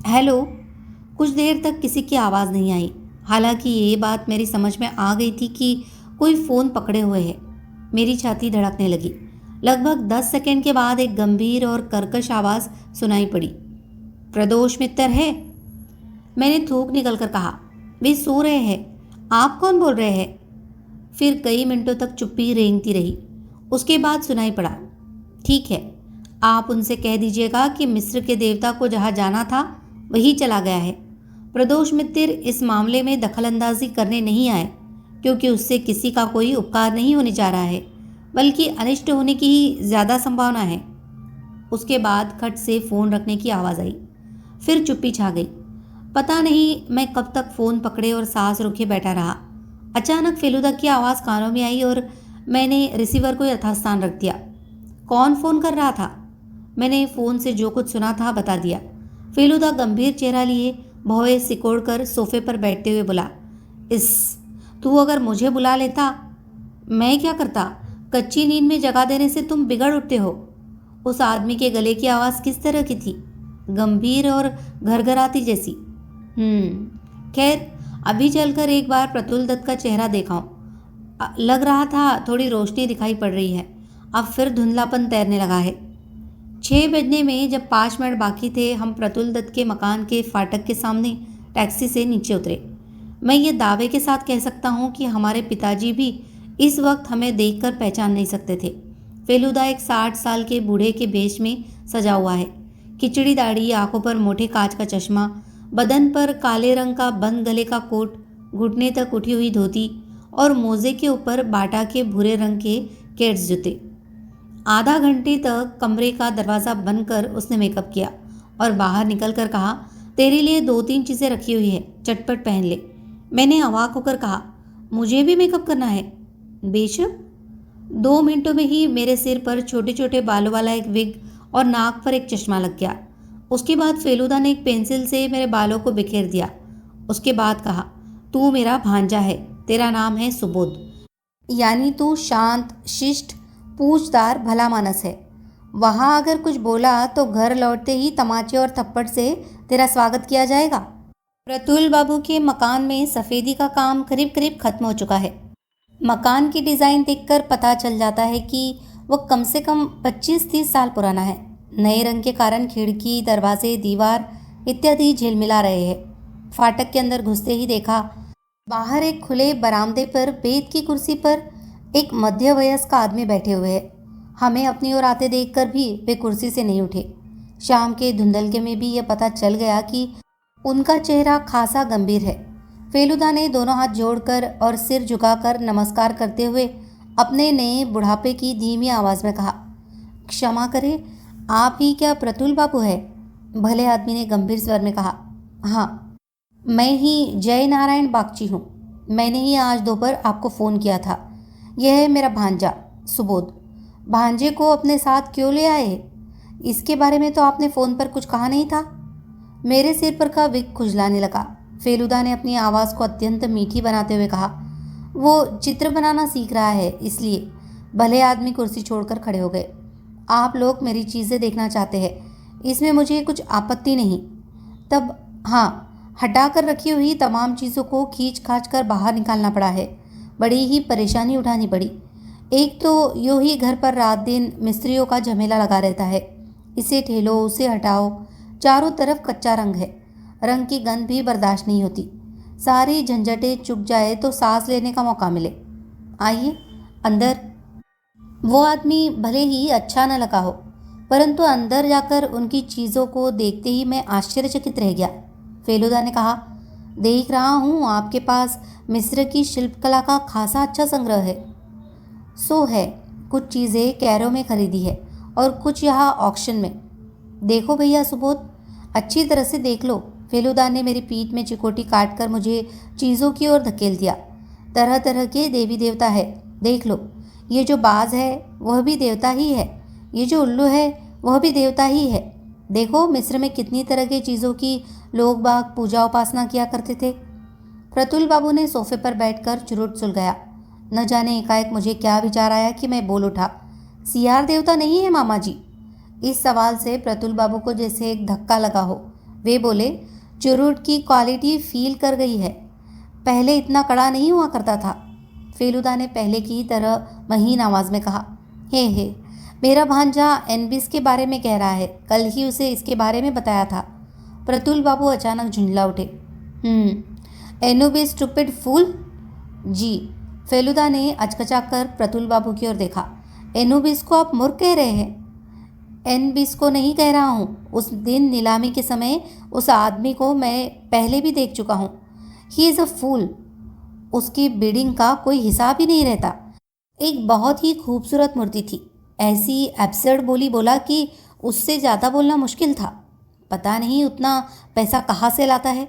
हेलो। कुछ देर तक किसी की आवाज़ नहीं आई। हालांकि ये बात मेरी समझ में आ गई थी कि कोई फ़ोन पकड़े हुए है। मेरी छाती धड़कने लगी। लगभग 10 सेकंड के बाद एक गंभीर और कर्कश आवाज़ सुनाई पड़ी। प्रदोष मित्तर है? मैंने थूक निकलकर कहा, वे सो रहे हैं। आप कौन बोल रहे हैं? फिर कई मिनटों तक चुप्पी रेंगती रही। उसके बाद सुनाई पड़ा, ठीक है, आप उनसे कह दीजिएगा कि मिस्र के देवता को जहाँ जाना था वही चला गया है। प्रदोष मित्र इस मामले में दखलंदाजी करने नहीं आए, क्योंकि उससे किसी का कोई उपकार नहीं होने जा रहा है, बल्कि अनिष्ट होने की ही ज़्यादा संभावना है। उसके बाद खट से फ़ोन रखने की आवाज़ आई। फिर चुप्पी छा गई। पता नहीं मैं कब तक फ़ोन पकड़े और सांस रोके बैठा रहा। अचानक फेलुदा की आवाज़ कानों में आई और मैंने रिसीवर को यथास्थान रख दिया। कौन फ़ोन कर रहा था? मैंने फ़ोन से जो कुछ सुना था बता दिया। फेलुदा गंभीर चेहरा लिए भौए सिकोड़ कर सोफे पर बैठते हुए बोला, तू अगर मुझे बुला लेता, मैं क्या करता? कच्ची नींद में जगा देने से तुम बिगड़ उठते हो। उस आदमी के गले की आवाज़ किस तरह की थी? गंभीर और घरघराती जैसी। खैर, अभी चलकर एक बार प्रतुल दत्त का चेहरा देखाऊं। लग रहा था थोड़ी रोशनी दिखाई पड़ रही है। अब फिर धुंधलापन तैरने लगा है। 6 बजने में जब 5 मिनट बाकी थे, हम प्रतुल दत्त के मकान के फाटक के सामने टैक्सी से नीचे उतरे। मैं ये दावे के साथ कह सकता हूँ कि हमारे पिताजी भी इस वक्त हमें देखकर पहचान नहीं सकते थे। फेलुदा एक 60 साल के बूढ़े के भेष में सजा हुआ है। खिचड़ी दाढ़ी, आंखों पर मोटे कांच का चश्मा, बदन पर काले रंग का बंद गले का कोट, घुटने तक उठी हुई धोती और मोजे के ऊपर बाटा के भूरे रंग के केड्स जूते। आधा घंटे तक कमरे का दरवाज़ा बंद कर उसने मेकअप किया और बाहर निकल कर कहा, तेरे लिए 2-3 चीज़ें रखी हुई है, चटपट पहन ले। मैंने अवाक होकर कहा, मुझे भी मेकअप करना है? बेशक। 2 मिनटों में ही मेरे सिर पर छोटे छोटे बालों वाला एक विग और नाक पर एक चश्मा लग गया। उसके बाद फेलुदा ने एक पेंसिल से मेरे बालों को बिखेर दिया। उसके बाद कहा, तू मेरा भांजा है, तेरा नाम है सुबोध, यानी तू शांत, शिष्ट, पूछदार, भला मानस है। वहाँ अगर कुछ बोला तो घर लौटते ही तमाचे और थप्पड़ से तेरा स्वागत किया जाएगा। प्रतुल बाबू के मकान में सफ़ेदी का काम करीब करीब खत्म हो चुका है। मकान की डिज़ाइन देखकर पता चल जाता है कि वह कम से कम 25-30 साल पुराना है। नए रंग के कारण खिड़की, दरवाजे, दीवार इत्यादि झिलमिला रहे हैं। फाटक के अंदर घुसते ही देखा, बाहर एक खुले बरामदे पर बेत की कुर्सी पर एक मध्यवयस्क आदमी बैठे हुए हैं। हमें अपनी ओर आते देखकर भी वे कुर्सी से नहीं उठे। शाम के धुंधलके में भी यह पता चल गया कि उनका चेहरा खासा गंभीर है। फेलुदा ने दोनों हाथ जोड़कर और सिर झुकाकर नमस्कार करते हुए अपने नए बुढ़ापे की धीमी आवाज़ में कहा, क्षमा करें, आप ही क्या प्रतुल बाबू है? भले आदमी ने गंभीर स्वर में कहा, हाँ, मैं ही जय नारायण बागची हूँ। मैंने ही आज दोपहर आपको फ़ोन किया था। यह है मेरा भांजा सुबोध। भांजे को अपने साथ क्यों ले आए? इसके बारे में तो आपने फ़ोन पर कुछ कहा नहीं था। मेरे सिर पर का विग खुजलाने लगा। फेलुदा ने अपनी आवाज़ को अत्यंत मीठी बनाते हुए कहा, वो चित्र बनाना सीख रहा है इसलिए। भले आदमी कुर्सी छोड़कर खड़े हो गए। आप लोग मेरी चीज़ें देखना चाहते हैं, इसमें मुझे कुछ आपत्ति नहीं। तब हाँ, हटा कर रखी हुई तमाम चीज़ों को खींच खाच कर बाहर निकालना पड़ा है। बड़ी ही परेशानी उठानी पड़ी। एक तो यूं ही घर पर रात दिन मिस्त्रियों का झमेला लगा रहता है। इसे ठेलो, उसे हटाओ, चारों तरफ कच्चा रंग है। रंग की गंध भी बर्दाश्त नहीं होती। सारी झंझटें चुक जाए तो सांस लेने का मौका मिले। आइए अंदर। वो आदमी भले ही अच्छा न लगा हो, परंतु अंदर जाकर उनकी चीज़ों को देखते ही मैं आश्चर्यचकित रह गया। फेलुदा ने कहा, देख रहा हूँ आपके पास मिस्र की शिल्पकला का खासा अच्छा संग्रह है। सो है, कुछ चीज़ें कैरो में खरीदी है और कुछ यहाँ ऑक्शन में। देखो भैया सुबोध, अच्छी तरह से देख लो। फेलुदा ने मेरी पीठ में चिकोटी काट कर मुझे चीज़ों की ओर धकेल दिया। तरह तरह के देवी देवता है, देख लो। ये जो बाज है वह भी देवता ही है, ये जो उल्लू है वह भी देवता ही है। देखो मिस्र में कितनी तरह की चीज़ों की लोग बाग पूजा उपासना किया करते थे। प्रतुल बाबू ने सोफे पर बैठकर चुरुट सुलगाया। न जाने एकाएक मुझे क्या विचार आया कि मैं बोल उठा, सीआर देवता नहीं है मामा जी। इस सवाल से प्रतुल बाबू को जैसे एक धक्का लगा हो। वे बोले, चुरुट की क्वालिटी फील कर गई है, पहले इतना कड़ा नहीं हुआ करता था। फेलुदा ने पहले की तरह महीन आवाज़ में कहा, हे मेरा भांजा एनबिस के बारे में कह रहा है, कल ही उसे इसके बारे में बताया था। प्रतुल बाबू अचानक झुंझला उठे। एनुबिस स्टूपिड फूल। जी। फेलुदा ने अचकचा कर प्रतुल बाबू की ओर देखा। एनुबिस को आप मूर्ख कह रहे हैं? एनबिस को नहीं कह रहा हूँ। उस दिन नीलामी के समय उस आदमी को मैं पहले भी देख चुका हूँ। ही इज़ अ फूल। उसकी बिडिंग का कोई हिसाब ही नहीं रहता। एक बहुत ही खूबसूरत मूर्ति थी। ऐसी एब्सर्ड बोली बोला कि उससे ज़्यादा बोलना मुश्किल था। पता नहीं उतना पैसा कहाँ से लाता है।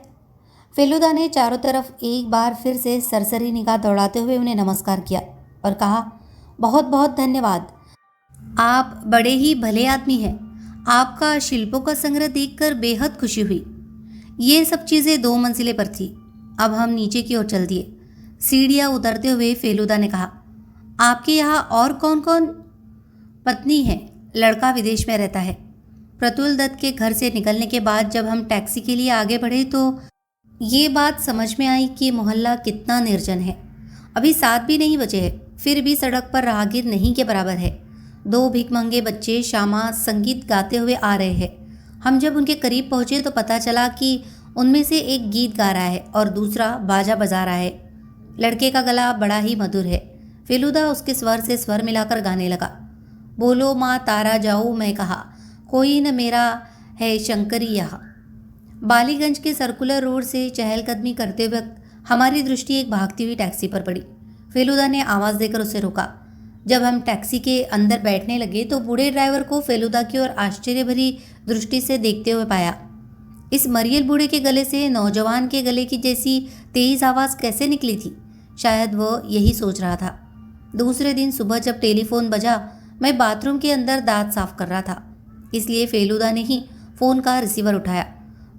फेलुदा ने चारों तरफ एक बार फिर से सरसरी निगाह दौड़ाते हुए उन्हें नमस्कार किया और कहा, बहुत बहुत धन्यवाद। आप बड़े ही भले आदमी हैं। आपका शिल्पों का संग्रह देखकर बेहद खुशी हुई। ये सब चीज़ें 2 मंजिले पर थी। अब हम नीचे की ओर चल दिए। सीढ़ियाँ उतरते हुए फेलुदा ने कहा, आपके यहाँ और कौन कौन? पत्नी है, लड़का विदेश में रहता है। प्रतुल दत्त के घर से निकलने के बाद जब हम टैक्सी के लिए आगे बढ़े तो ये बात समझ में आई कि मोहल्ला कितना निर्जन है। अभी 7 भी नहीं बजे है, फिर भी सड़क पर राहगीर नहीं के बराबर है। 2 भिखमंगे बच्चे शामा संगीत गाते हुए आ रहे हैं। हम जब उनके करीब पहुँचे तो पता चला कि उनमें से एक गीत गा रहा है और दूसरा बाजा बजा रहा है। लड़के का गला बड़ा ही मधुर है। फेलुदा उसके स्वर से स्वर मिलाकर गाने लगा। बोलो माँ तारा जाऊँ मैं कहा, कोई न मेरा है शंकरी यहाँ। बालीगंज के सर्कुलर रोड से चहलकदमी करते वक्त हमारी दृष्टि एक भागती हुई टैक्सी पर पड़ी। फेलुदा ने आवाज़ देकर उसे रोका। जब हम टैक्सी के अंदर बैठने लगे तो बूढ़े ड्राइवर को फेलुदा की ओर आश्चर्य भरी दृष्टि से देखते हुए पाया। इस मरियल बूढ़े के गले से नौजवान के गले की जैसी तेज़ आवाज़ कैसे निकली थी? शायद वह यही सोच रहा था। दूसरे दिन सुबह जब टेलीफोन बजा, मैं बाथरूम के अंदर दांत साफ कर रहा था, इसलिए फेलुदा ने ही फ़ोन का रिसीवर उठाया।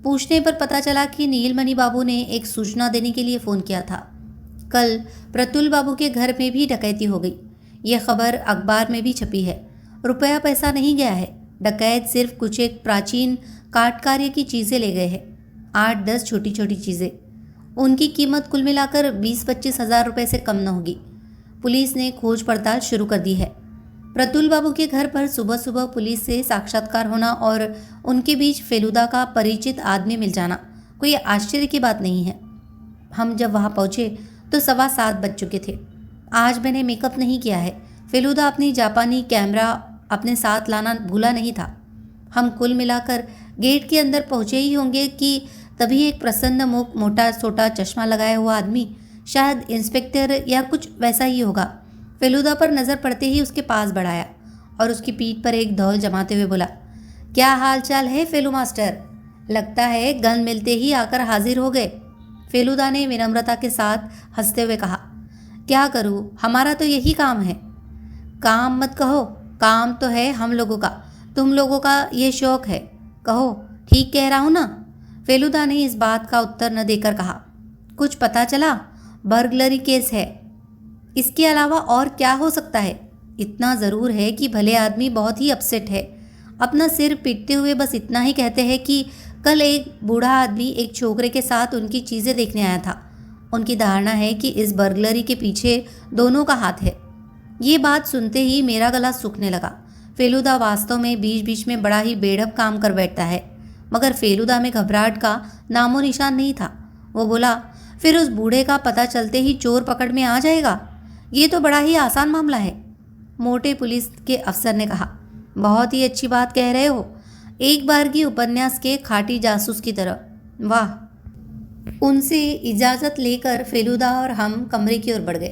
पूछने पर पता चला कि नीलमणि बाबू ने एक सूचना देने के लिए फ़ोन किया था। कल प्रतुल बाबू के घर में भी डकैती हो गई। यह खबर अखबार में भी छपी है। रुपया पैसा नहीं गया है। डकैत सिर्फ कुछ एक प्राचीन काट कार्य की चीज़ें ले गए हैं। 8-10 छोटी छोटी चीज़ें। उनकी कीमत कुल मिलाकर 20-25 हज़ार रुपये से कम न होगी। पुलिस ने खोज पड़ताल शुरू कर दी है। प्रतुल बाबू के घर पर सुबह सुबह पुलिस से साक्षात्कार होना और उनके बीच फेलुदा का परिचित आदमी मिल जाना कोई आश्चर्य की बात नहीं है। हम जब वहाँ पहुँचे तो 7:15 बज चुके थे। आज मैंने मेकअप नहीं किया है। फेलुदा अपनी जापानी कैमरा अपने साथ लाना भूला नहीं था। हम कुल मिलाकर गेट के अंदर पहुँचे ही होंगे कि तभी एक प्रसन्न मुख, मोटा सोटा चश्मा लगाया हुआ आदमी, शायद इंस्पेक्टर या कुछ वैसा ही होगा, फेलुदा पर नज़र पड़ते ही उसके पास बढ़ाया और उसकी पीठ पर एक धौल जमाते हुए बोला, क्या हाल चाल है फेलू मास्टर? लगता है गन मिलते ही आकर हाजिर हो गए। फेलुदा ने विनम्रता के साथ हंसते हुए कहा, क्या करूँ, हमारा तो यही काम है। काम मत कहो, काम तो है हम लोगों का, तुम लोगों का ये शौक है, कहो ठीक कह रहा हूँ ना? फेलुदा ने इस बात का उत्तर न देकर कहा। कुछ पता चला? बर्गलरी केस है, इसके अलावा और क्या हो सकता है? इतना ज़रूर है कि भले आदमी बहुत ही अपसेट है, अपना सिर पीटते हुए बस इतना ही कहते हैं कि कल एक बूढ़ा आदमी एक छोकरे के साथ उनकी चीज़ें देखने आया था। उनकी धारणा है कि इस बर्गलरी के पीछे दोनों का हाथ है। ये बात सुनते ही मेरा गला सूखने लगा। फेलुदा वास्तव में बीच बीच में बड़ा ही बेढप काम कर बैठता है, मगर फेलुदा में घबराहट का नामो निशान नहीं था। वो बोला, फिर उस बूढ़े का पता चलते ही चोर पकड़ में आ जाएगा? ये तो बड़ा ही आसान मामला है, मोटे पुलिस के अफसर ने कहा। बहुत ही अच्छी बात कह रहे हो, एक बार की उपन्यास के खाटी जासूस की तरह। वाह। उनसे इजाज़त लेकर फेलुदा और हम कमरे की ओर बढ़ गए।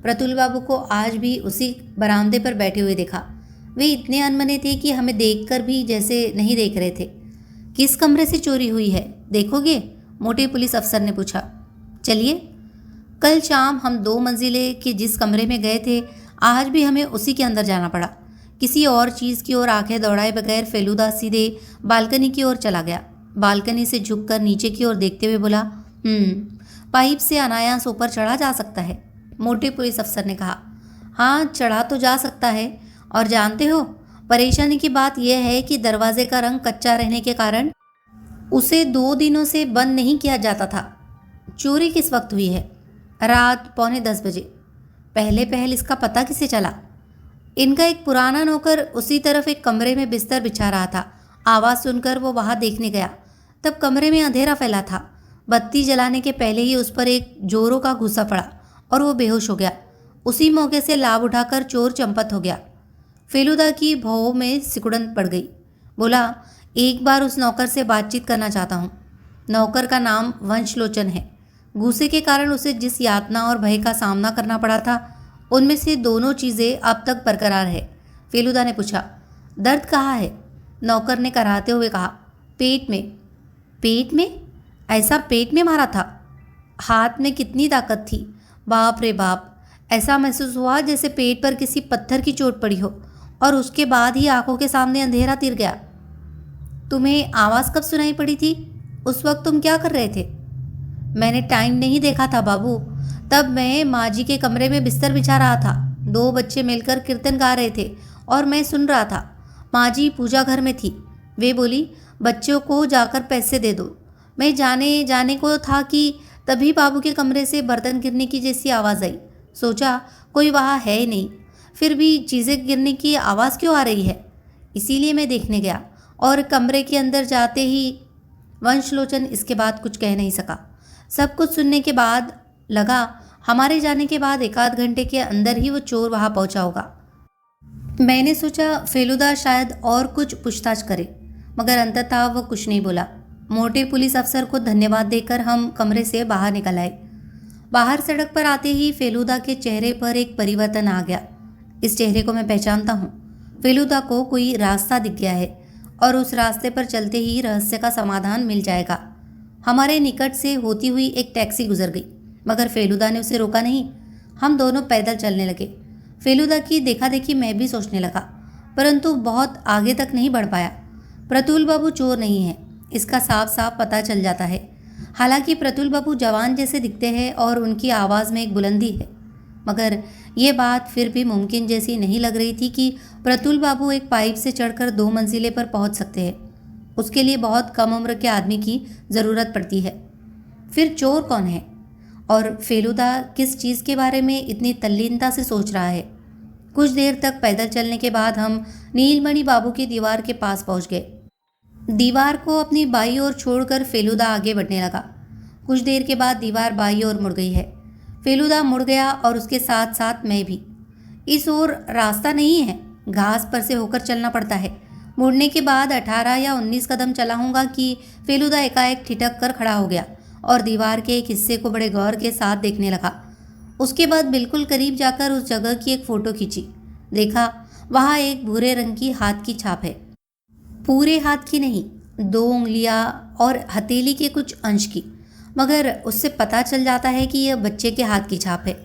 प्रतुल बाबू को आज भी उसी बरामदे पर बैठे हुए देखा। वे इतने अनमने थे कि हमें देखकर भी जैसे नहीं देख रहे थे। किस कमरे से चोरी हुई है, देखोगे? मोटे पुलिस अफसर ने पूछा। चलिए। कल शाम हम 2 मंजिले के जिस कमरे में गए थे, आज भी हमें उसी के अंदर जाना पड़ा। किसी और चीज़ की ओर आंखें दौड़ाए बगैर फेलुदा सीधे बालकनी की ओर चला गया। बालकनी से झुककर नीचे की ओर देखते हुए बोला, पाइप से अनायास ऊपर चढ़ा जा सकता है। मोटे पुलिस अफसर ने कहा। हाँ, चढ़ा तो जा सकता है, और जानते हो, परेशानी की बात यह है कि दरवाजे का रंग कच्चा रहने के कारण उसे 2 दिनों से बंद नहीं किया जाता था। चोरी किस वक्त हुई है? रात 9:45 बजे। पहले पहल इसका पता किसे चला? इनका एक पुराना नौकर उसी तरफ एक कमरे में बिस्तर बिछा रहा था। आवाज़ सुनकर वो वहाँ देखने गया। तब कमरे में अंधेरा फैला था। बत्ती जलाने के पहले ही उस पर एक जोरों का घूंसा पड़ा और वो बेहोश हो गया। उसी मौके से लाभ उठाकर चोर चंपत हो गया। फेलुदा की भौं में सिकुड़न पड़ गई। बोला, एक बार उस नौकर से बातचीत करना चाहता हूँ। नौकर का नाम वंशलोचन है। गुस्से के कारण उसे जिस यातना और भय का सामना करना पड़ा था, उनमें से दोनों चीज़ें अब तक बरकरार है। फेलुदा ने पूछा। दर्द कहाँ है? नौकर ने कराहते हुए कहा, पेट में। पेट में? ऐसा पेट में मारा था? हाथ में कितनी ताकत थी? बाप रे बाप। ऐसा महसूस हुआ जैसे पेट पर किसी पत्थर की चोट पड़ी हो, और उसके बाद ही आंखों के सामने अंधेरा तिर गया। तुम्हें आवाज़ कब सुनाई पड़ी थी? उस वक्त तुम क्या कर रहे थे? मैंने टाइम नहीं देखा था बाबू। तब मैं माँ जी के कमरे में बिस्तर बिछा रहा था। 2 बच्चे मिलकर कीर्तन गा रहे थे और मैं सुन रहा था। माँ जी पूजा घर में थी। वे बोली, बच्चों को जाकर पैसे दे दो। मैं जाने को था कि तभी बाबू के कमरे से बर्तन गिरने की जैसी आवाज़ आई। सोचा कोई वहाँ है ही नहीं, फिर भी चीज़ें गिरने की आवाज़ क्यों आ रही है? इसीलिए मैं देखने गया, और कमरे के अंदर जाते ही वंशलोचन इसके बाद कुछ कह नहीं सका। सब कुछ सुनने के बाद लगा हमारे जाने के बाद 1 आध घंटे के अंदर ही वो चोर वहाँ पहुँचा होगा। मैंने सोचा फेलुदा शायद और कुछ पूछताछ करे, मगर अंततः वो कुछ नहीं बोला। मोटे पुलिस अफसर को धन्यवाद देकर हम कमरे से बाहर निकल आए। बाहर सड़क पर आते ही फेलुदा के चेहरे पर एक परिवर्तन आ गया। इस चेहरे को मैं पहचानता हूँ। फेलुदा को कोई रास्ता दिख गया है, और उस रास्ते पर चलते ही रहस्य का समाधान मिल जाएगा। हमारे निकट से होती हुई एक टैक्सी गुजर गई, मगर फेलुदा ने उसे रोका नहीं। हम दोनों पैदल चलने लगे। फेलुदा की देखा देखी मैं भी सोचने लगा, परंतु बहुत आगे तक नहीं बढ़ पाया। प्रतुल बाबू चोर नहीं है, इसका साफ साफ पता चल जाता है। हालांकि प्रतुल बाबू जवान जैसे दिखते हैं और उनकी आवाज़ में एक बुलंदी है, मगर ये बात फिर भी मुमकिन जैसी नहीं लग रही थी कि प्रतुल बाबू एक पाइप से चढ़कर 2 मंजिले पर पहुंच सकते हैं। उसके लिए बहुत कम उम्र के आदमी की ज़रूरत पड़ती है। फिर चोर कौन है? और फेलुदा किस चीज़ के बारे में इतनी तल्लीनता से सोच रहा है? कुछ देर तक पैदल चलने के बाद हम नीलमणि बाबू की दीवार के पास पहुंच गए। दीवार को अपनी बाई ओर छोड़कर फेलुदा आगे बढ़ने लगा। कुछ देर के बाद दीवार बाई ओर मुड़ गई है। फेलुदा मुड़ गया और उसके साथ साथ मैं भी। इस ओर रास्ता नहीं है, घास पर से होकर चलना पड़ता है। मुड़ने के बाद 18 या 19 कदम चला हूँगा कि फेलुदा एकाएक ठिठक कर खड़ा हो गया और दीवार के एक हिस्से को बड़े गौर के साथ देखने लगा। उसके बाद बिल्कुल करीब जाकर उस जगह की एक फ़ोटो खींची। देखा, वहाँ एक भूरे रंग की हाथ की छाप है। पूरे हाथ की नहीं, 2 उंगलियाँ और हथेली के कुछ अंश की, मगर उससे पता चल जाता है कि यह बच्चे के हाथ की छाप है।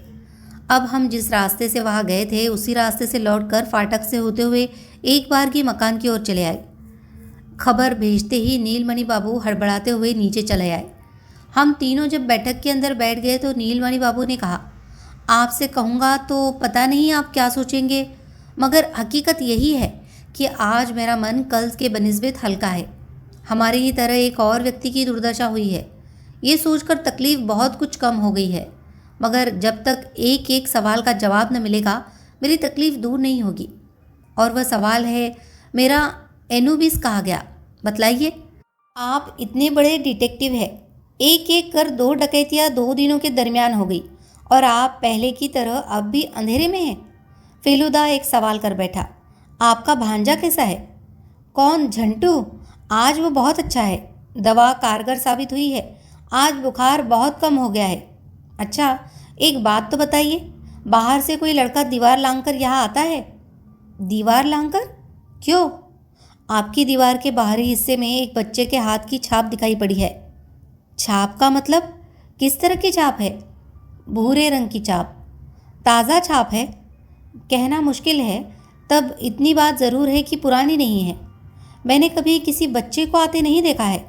अब हम जिस रास्ते से वहाँ गए थे उसी रास्ते से लौटकर फाटक से होते हुए एक बार की मकान की ओर चले आए। खबर भेजते ही नीलमणि बाबू हड़बड़ाते हुए नीचे चले आए। हम तीनों जब बैठक के अंदर बैठ गए तो नीलमणि बाबू ने कहा, आपसे कहूँगा तो पता नहीं आप क्या सोचेंगे, मगर हकीकत यही है कि आज मेरा मन कल के बनिस्बत हल्का है। हमारी ही तरह एक और व्यक्ति की दुर्दशा हुई है। ये सोचकर तकलीफ बहुत कुछ कम हो गई है, मगर जब तक एक एक सवाल का जवाब न मिलेगा मेरी तकलीफ दूर नहीं होगी। और वह सवाल है, मेरा एनुबिस कहाँ गया? बतलाइए। आप इतने बड़े डिटेक्टिव हैं, एक एक कर 2 डकैतियाँ 2 दिनों के दरमियान हो गई और आप पहले की तरह अब भी अंधेरे में हैं। फेलुदा एक सवाल कर बैठा, आपका भांजा कैसा है? कौन? झंटू? आज वो बहुत अच्छा है, दवा कारगर साबित हुई है, आज बुखार बहुत कम हो गया है। अच्छा, एक बात तो बताइए, बाहर से कोई लड़का दीवार लांघकर यहाँ आता है? दीवार लांघकर? क्यों? आपकी दीवार के बाहरी हिस्से में एक बच्चे के हाथ की छाप दिखाई पड़ी है। छाप का मतलब? किस तरह की छाप है? भूरे रंग की छाप। ताज़ा छाप है? कहना मुश्किल है, तब इतनी बात ज़रूर है कि पुरानी नहीं है। मैंने कभी किसी बच्चे को आते नहीं देखा है।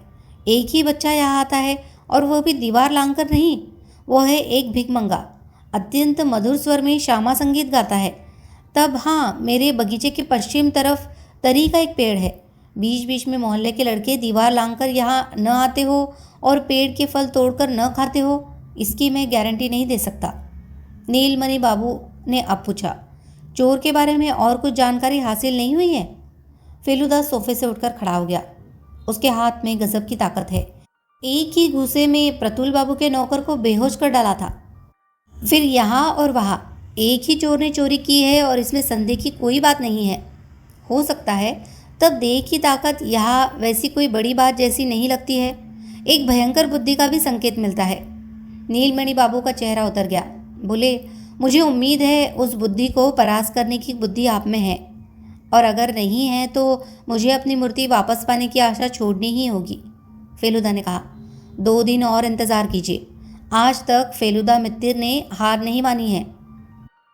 एक ही बच्चा यहाँ आता है और वह भी दीवार लांघकर नहीं। वो है एक भिखमंगा, अत्यंत मधुर स्वर में श्यामा संगीत गाता है। तब हाँ, मेरे बगीचे के पश्चिम तरफ तरी का एक पेड़ है। बीच बीच में मोहल्ले के लड़के दीवार लांघकर यहाँ न आते हो और पेड़ के फल तोड़कर न खाते हो, इसकी मैं गारंटी नहीं दे सकता। नीलमणि बाबू ने अब पूछा, चोर के बारे में और कुछ जानकारी हासिल नहीं हुई है? फेलुदा सोफे से उठकर खड़ा हो गया। उसके हाथ में गजब की ताकत है। एक ही घूसे में प्रतुल बाबू के नौकर को बेहोश कर डाला था। फिर यहाँ और वहाँ एक ही चोर ने चोरी की है और इसमें संदेह की कोई बात नहीं है। हो सकता है तब देह की ताकत यहाँ वैसी कोई बड़ी बात जैसी नहीं लगती है, एक भयंकर बुद्धि का भी संकेत मिलता है। नीलमणि बाबू का चेहरा उतर गया। बोले, मुझे उम्मीद है उस बुद्धि को परास्त करने की बुद्धि आप में है, और अगर नहीं है तो मुझे अपनी मूर्ति वापस पाने की आशा छोड़नी ही होगी। फेलुदा ने कहा, 2 दिन और इंतज़ार कीजिए। आज तक फेलुदा मित्तिर ने हार नहीं मानी है।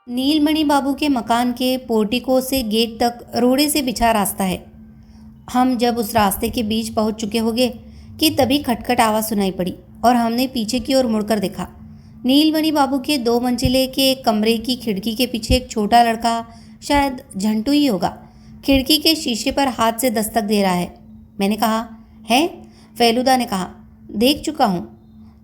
नीलमणि बाबू के मकान के पोर्टिको से गेट तक रोड़े से बिछा रास्ता है। हम जब उस रास्ते के बीच पहुंच चुके होंगे कि तभी खटखट आवाज़ सुनाई पड़ी और हमने पीछे की ओर मुड़कर देखा। नीलमणि बाबू के 2 मंजिले के एक कमरे की खिड़की के पीछे एक छोटा लड़का, शायद झंटू ही होगा, खिड़की के शीशे पर हाथ से दस्तक दे रहा है। मैंने कहा, है? फेलुदा ने कहा, देख चुका हूँ।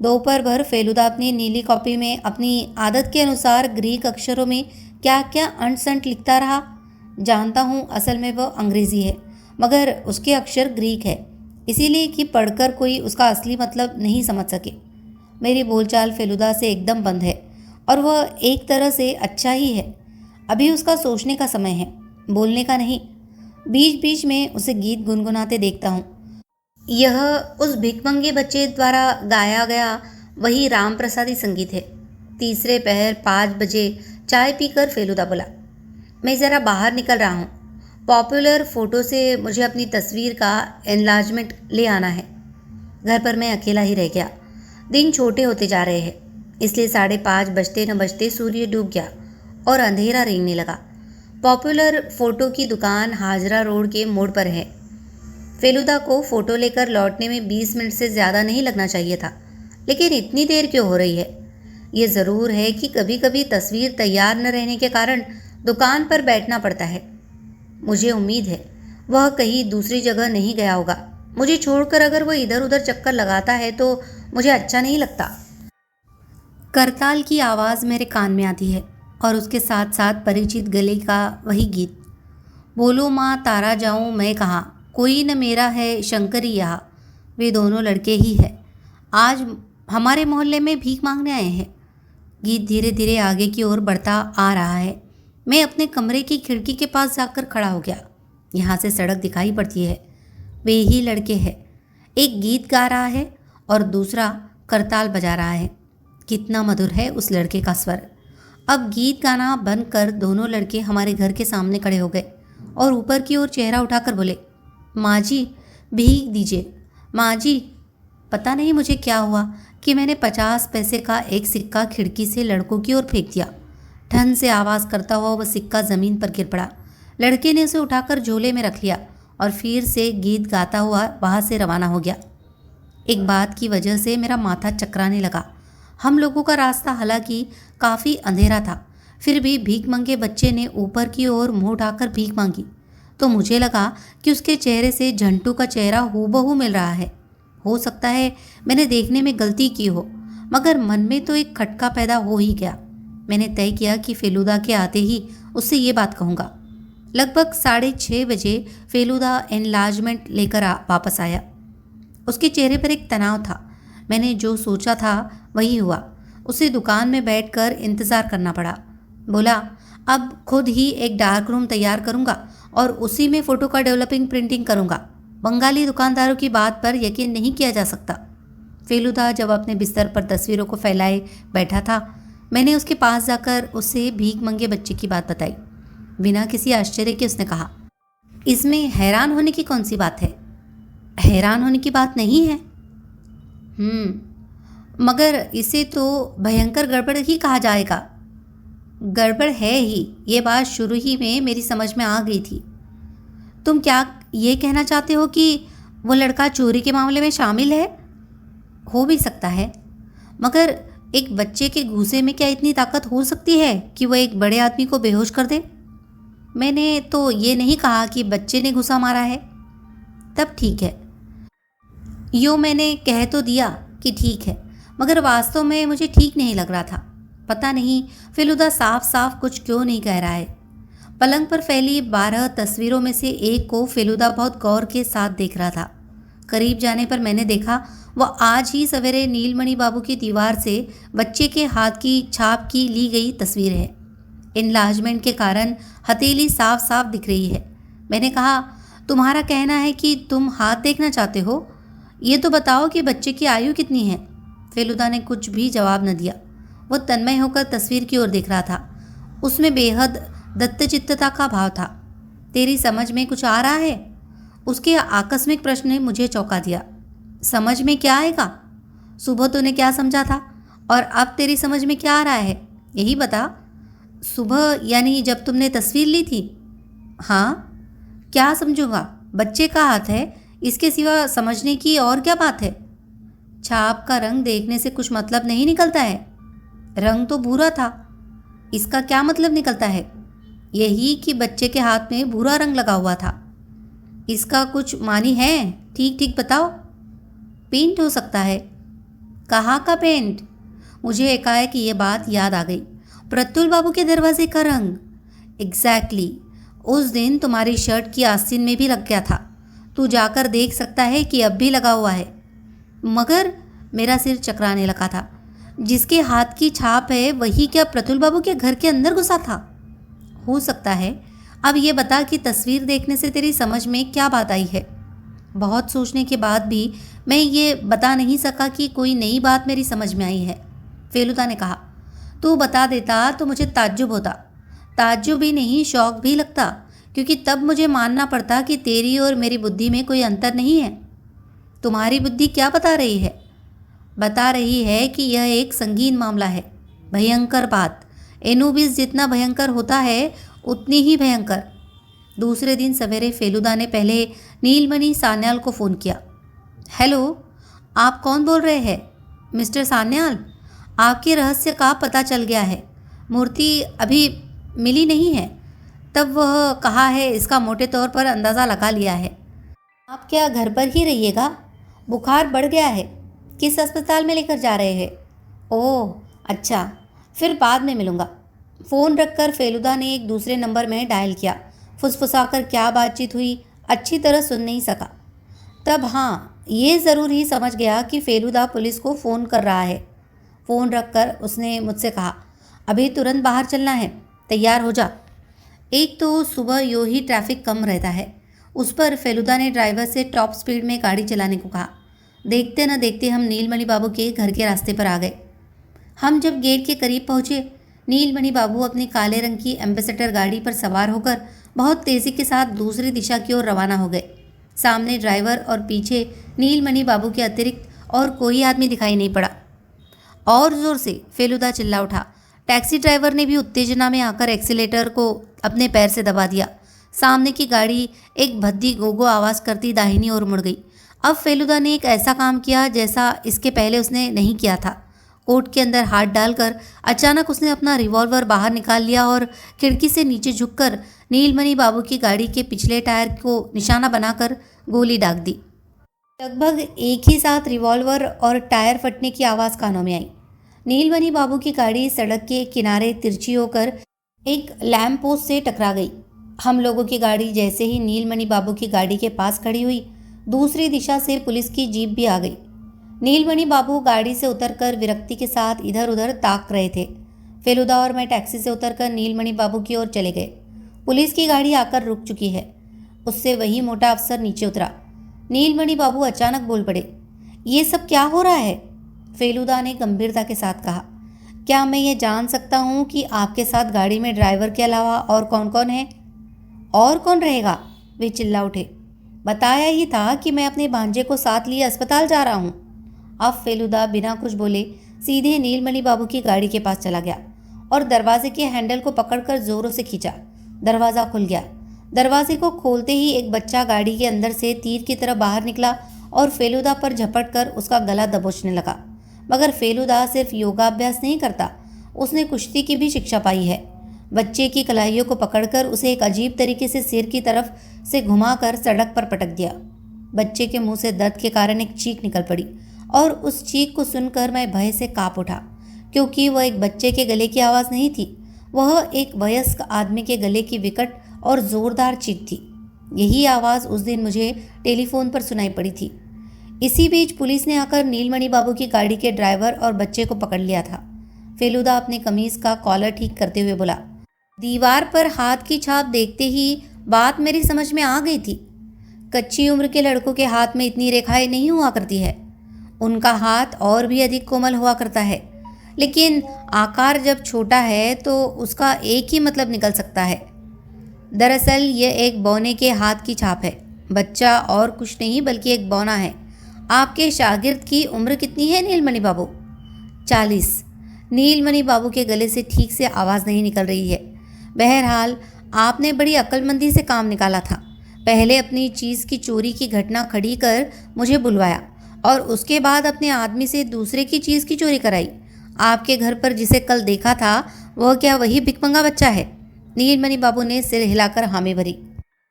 दोपहर भर फेलुदा अपनी नीली कॉपी में अपनी आदत के अनुसार ग्रीक अक्षरों में क्या क्या अंट संट लिखता रहा। जानता हूँ असल में वह अंग्रेज़ी है, मगर उसके अक्षर ग्रीक है, इसीलिए कि पढ़कर कोई उसका असली मतलब नहीं समझ सके। मेरी बोलचाल फेलुदा से एकदम बंद है और वह एक तरह से अच्छा ही है। अभी उसका सोचने का समय है, बोलने का नहीं। बीच बीच में उसे गीत गुनगुनाते देखता हूँ। यह उस भिखमंगे बच्चे द्वारा गाया गया वही राम प्रसादी संगीत है। तीसरे पहर 5 बजे चाय पीकर फेलुदा बोला, मैं ज़रा बाहर निकल रहा हूँ। पॉपुलर फ़ोटो से मुझे अपनी तस्वीर का एनलार्जमेंट ले आना है। घर पर मैं अकेला ही रह गया। दिन छोटे होते जा रहे हैं, इसलिए 5:30 बजते न बजते सूर्य डूब गया और अंधेरा रेंगने लगा। पॉपुलर फ़ोटो की दुकान हाजरा रोड के मोड़ पर है। फेलुदा को फ़ोटो लेकर लौटने में 20 मिनट से ज़्यादा नहीं लगना चाहिए था, लेकिन इतनी देर क्यों हो रही है? ये ज़रूर है कि कभी कभी तस्वीर तैयार न रहने के कारण दुकान पर बैठना पड़ता है। मुझे उम्मीद है वह कहीं दूसरी जगह नहीं गया होगा। मुझे छोड़कर अगर वह इधर उधर चक्कर लगाता है तो मुझे अच्छा नहीं लगता। करताल की आवाज़ मेरे कान में आती है और उसके साथ साथ परिचित गले का वही गीत, बोलो माँ तारा जाऊँ मैं कहाँ, कोई न मेरा है शंकरी यहाँ। वे दोनों लड़के ही हैं, आज हमारे मोहल्ले में भीख मांगने आए हैं। गीत धीरे धीरे आगे की ओर बढ़ता आ रहा है। मैं अपने कमरे की खिड़की के पास जाकर खड़ा हो गया। यहाँ से सड़क दिखाई पड़ती है। वे ही लड़के हैं, एक गीत गा रहा है और दूसरा करताल बजा रहा है। कितना मधुर है उस लड़के का स्वर। अब गीत गाना बंद कर दोनों लड़के हमारे घर के सामने खड़े हो गए और ऊपर की ओर चेहरा उठाकर बोले, माँ जी भीख दीजिए। माँ जी, पता नहीं मुझे क्या हुआ कि मैंने 50 पैसे का एक सिक्का खिड़की से लड़कों की ओर फेंक दिया। ठन से आवाज़ करता हुआ वह सिक्का ज़मीन पर गिर पड़ा। लड़के ने उसे उठाकर झोले में रख लिया और फिर से गीत गाता हुआ वहाँ से रवाना हो गया। एक बात की वजह से मेरा माथा चकराने लगा। हम लोगों का रास्ता हालांकि काफ़ी अंधेरा था, फिर भी भीख मंगे बच्चे ने ऊपर की ओर मुंह उठाकर भीख मांगी तो मुझे लगा कि उसके चेहरे से झंटू का चेहरा हूबहू मिल रहा है। हो सकता है मैंने देखने में गलती की हो, मगर मन में तो एक खटका पैदा हो ही गया। मैंने तय किया कि फेलुदा के आते ही उससे ये बात कहूँगा। लगभग 6:30 बजे फेलुदा एनलार्जमेंट लेकर वापस आया। उसके चेहरे पर एक तनाव था। मैंने जो सोचा था वही हुआ। उसे दुकान में बैठकर इंतज़ार करना पड़ा। बोला, अब खुद ही एक डार्क रूम तैयार करूँगा और उसी में फ़ोटो का डेवलपिंग प्रिंटिंग करूँगा। बंगाली दुकानदारों की बात पर यकीन नहीं किया जा सकता। फेलुदा जब अपने बिस्तर पर तस्वीरों को फैलाए बैठा था, मैंने उसके पास जाकर उससे भीख मंगे बच्चे की बात बताई। बिना किसी आश्चर्य के उसने कहा, इसमें हैरान होने की कौन सी बात है? हैरान होने की बात नहीं है। मगर इसे तो भयंकर गड़बड़ ही कहा जाएगा। गड़बड़ है ही, ये बात शुरू ही में मेरी समझ में आ गई थी। तुम क्या ये कहना चाहते हो कि वो लड़का चोरी के मामले में शामिल है? हो भी सकता है, मगर एक बच्चे के घूसे में क्या इतनी ताकत हो सकती है कि वो एक बड़े आदमी को बेहोश कर दे? मैंने तो ये नहीं कहा कि बच्चे ने घुसा मारा है। तब ठीक है, यूँ मैंने कह तो दिया कि ठीक है, मगर वास्तव में मुझे ठीक नहीं लग रहा था। पता नहीं फेलुदा साफ साफ कुछ क्यों नहीं कह रहा है। पलंग पर फैली 12 तस्वीरों में से एक को फेलुदा बहुत गौर के साथ देख रहा था। करीब जाने पर मैंने देखा वह आज ही सवेरे नीलमणि बाबू की दीवार से बच्चे के हाथ की छाप की ली गई तस्वीर है। इनलार्जमेंट के कारण हथेली साफ साफ दिख रही है। मैंने कहा, तुम्हारा कहना है कि तुम हाथ देखना चाहते हो? ये तो बताओ कि बच्चे की आयु कितनी है? फेलुदा ने कुछ भी जवाब न दिया। वह तन्मय होकर तस्वीर की ओर देख रहा था। उसमें बेहद दत्तचित्तता का भाव था। तेरी समझ में कुछ आ रहा है? उसके आकस्मिक प्रश्न ने मुझे चौंका दिया। समझ में क्या आएगा? सुबह तूने क्या समझा था और अब तेरी समझ में क्या आ रहा है, यही बता। सुबह यानी जब तुमने तस्वीर ली थी? हाँ, क्या समझूंगा? बच्चे का हाथ है, इसके सिवा समझने की और क्या बात है? छाप का रंग देखने से कुछ मतलब नहीं निकलता है। रंग तो भूरा था, इसका क्या मतलब निकलता है? यही कि बच्चे के हाथ में भूरा रंग लगा हुआ था। इसका कुछ मानी है? ठीक ठीक बताओ। पेंट हो सकता है। कहाँ का पेंट? मुझे एकाएक ये बात याद आ गई। प्रतुल बाबू के दरवाजे का रंग। एग्जैक्टली। उस दिन तुम्हारी शर्ट की आस्तीन में भी लग गया था। तू जाकर देख सकता है कि अब भी लगा हुआ है। मगर मेरा सिर चकराने लगा था। जिसके हाथ की छाप है वही क्या प्रतुल बाबू के घर के अंदर घुसा था? हो सकता है। अब ये बता कि तस्वीर देखने से तेरी समझ में क्या बात आई है? बहुत सोचने के बाद भी मैं ये बता नहीं सका कि कोई नई बात मेरी समझ में आई है। फेलुदा ने कहा, तू बता देता तो मुझे ताज्जुब होता। ताज्जुब ही नहीं, शौक भी लगता, क्योंकि तब मुझे मानना पड़ता कि तेरी और मेरी बुद्धि में कोई अंतर नहीं है। तुम्हारी बुद्धि क्या बता रही है? बता रही है कि यह एक संगीन मामला है, भयंकर बात। एनुबिस जितना भयंकर होता है उतनी ही भयंकर। दूसरे दिन सवेरे फेलुदा ने पहले नीलमणि सान्याल को फ़ोन किया। हेलो, आप कौन बोल रहे हैं? मिस्टर सान्याल, आपके रहस्य का पता चल गया है। मूर्ति अभी मिली नहीं है। तब वह कहा है इसका मोटे तौर पर अंदाज़ा लगा लिया है। आप क्या घर पर ही रहिएगा? बुखार बढ़ गया है। किस अस्पताल में लेकर जा रहे हैं? ओह अच्छा, फिर बाद में मिलूँगा। फ़ोन रखकर फेलुदा ने एक दूसरे नंबर में डायल किया। फुसफुसाकर क्या बातचीत हुई अच्छी तरह सुन नहीं सका। तब हाँ, ये ज़रूर ही समझ गया कि फेलुदा पुलिस को फ़ोन कर रहा है। फ़ोन रखकर उसने मुझसे कहा, अभी तुरंत बाहर चलना है, तैयार हो जा। एक तो सुबह यूँ ही ट्रैफिक कम रहता है, उस पर फेलुदा ने ड्राइवर से टॉप स्पीड में गाड़ी चलाने को कहा। देखते न देखते हम नीलमणि बाबू के घर के रास्ते पर आ गए। हम जब गेट के करीब पहुँचे, नीलमणि बाबू अपनी काले रंग की एम्बेसडर गाड़ी पर सवार होकर बहुत तेज़ी के साथ दूसरी दिशा की ओर रवाना हो गए। सामने ड्राइवर और पीछे नीलमणि बाबू के अतिरिक्त और कोई आदमी दिखाई नहीं पड़ा। और ज़ोर से फेलुदा चिल्ला उठा, टैक्सी ड्राइवर ने भी उत्तेजना में आकर एक्सीलेटर को अपने पैर से दबा दिया। सामने की गाड़ी एक भद्दी गोगो आवाज़ करती दाहिनी ओर मुड़ गई। अब फेलुदा ने एक ऐसा काम किया जैसा इसके पहले उसने नहीं किया था। कोट के अंदर हाथ डालकर अचानक उसने अपना रिवॉल्वर बाहर निकाल लिया और खिड़की से नीचे झुककर नीलमणि बाबू की गाड़ी के पिछले टायर को निशाना बनाकर गोली दाग दी। लगभग एक ही साथ रिवॉल्वर और टायर फटने की आवाज़ कानों में आई। नीलमणि बाबू की गाड़ी सड़क के किनारे तिरछी होकर एक लैंप पोस्ट से टकरा गई। हम लोगों की गाड़ी जैसे ही नीलमणि बाबू की गाड़ी के पास खड़ी हुई, दूसरी दिशा से पुलिस की जीप भी आ गई। नीलमणि बाबू गाड़ी से उतरकर विरक्ति के साथ इधर उधर ताक रहे थे। फेलुदा और मैं टैक्सी से उतरकर नीलमणि बाबू की ओर चले गए। पुलिस की गाड़ी आकर रुक चुकी है। उससे वही मोटा अफसर नीचे उतरा। नीलमणि बाबू अचानक बोल पड़े, ये सब क्या हो रहा है? फेलुदा ने गंभीरता के साथ कहा, क्या मैं ये जान सकता हूँ कि आपके साथ गाड़ी में ड्राइवर के अलावा और कौन कौन है? और कौन रहेगा? वे चिल्ला उठे। बताया ही था कि मैं अपने भांजे को साथ लिए अस्पताल जा रहा हूँ। अब फेलुदा बिना कुछ बोले सीधे नीलमणि बाबू की गाड़ी के पास चला गया और दरवाजे के हैंडल को पकड़कर जोरों से खींचा। दरवाज़ा खुल गया। दरवाजे को खोलते ही एक बच्चा गाड़ी के अंदर से तीर की तरह बाहर निकला और फेलुदा पर झपट कर उसका गला दबोचने लगा। मगर फेलुदा सिर्फ योगाभ्यास नहीं करता, उसने कुश्ती की भी शिक्षा पाई है। बच्चे की कलाइयों को पकड़कर उसे एक अजीब तरीके से सिर की तरफ से घुमाकर सड़क पर पटक दिया। बच्चे के मुंह से दर्द के कारण एक चीख निकल पड़ी और उस चीख को सुनकर मैं भय से कांप उठा, क्योंकि वह एक बच्चे के गले की आवाज़ नहीं थी, वह एक वयस्क आदमी के गले की विकट और ज़ोरदार चीख थी। यही आवाज़ उस दिन मुझे टेलीफोन पर सुनाई पड़ी थी। इसी बीच पुलिस ने आकर नीलमणि बाबू की गाड़ी के ड्राइवर और बच्चे को पकड़ लिया था। फेलुदा अपने कमीज़ का कॉलर ठीक करते हुए बोला, दीवार पर हाथ की छाप देखते ही बात मेरी समझ में आ गई थी। कच्ची उम्र के लड़कों के हाथ में इतनी रेखाएं नहीं हुआ करती है, उनका हाथ और भी अधिक कोमल हुआ करता है, लेकिन आकार जब छोटा है तो उसका एक ही मतलब निकल सकता है। दरअसल ये एक बौने के हाथ की छाप है। बच्चा और कुछ नहीं बल्कि एक बौना है। आपके शागिर्द की उम्र कितनी है नीलमणि बाबू? 40। नीलमणि बाबू के गले से ठीक से आवाज़ नहीं निकल रही है। बहरहाल आपने बड़ी अक्लमंदी से काम निकाला था। पहले अपनी चीज़ की चोरी की घटना खड़ी कर मुझे बुलवाया और उसके बाद अपने आदमी से दूसरे की चीज़ की चोरी कराई। आपके घर पर जिसे कल देखा था वह क्या वही भिकमंगा बच्चा है? नीलमणि बाबू ने सिर हिलाकर हामी भरी।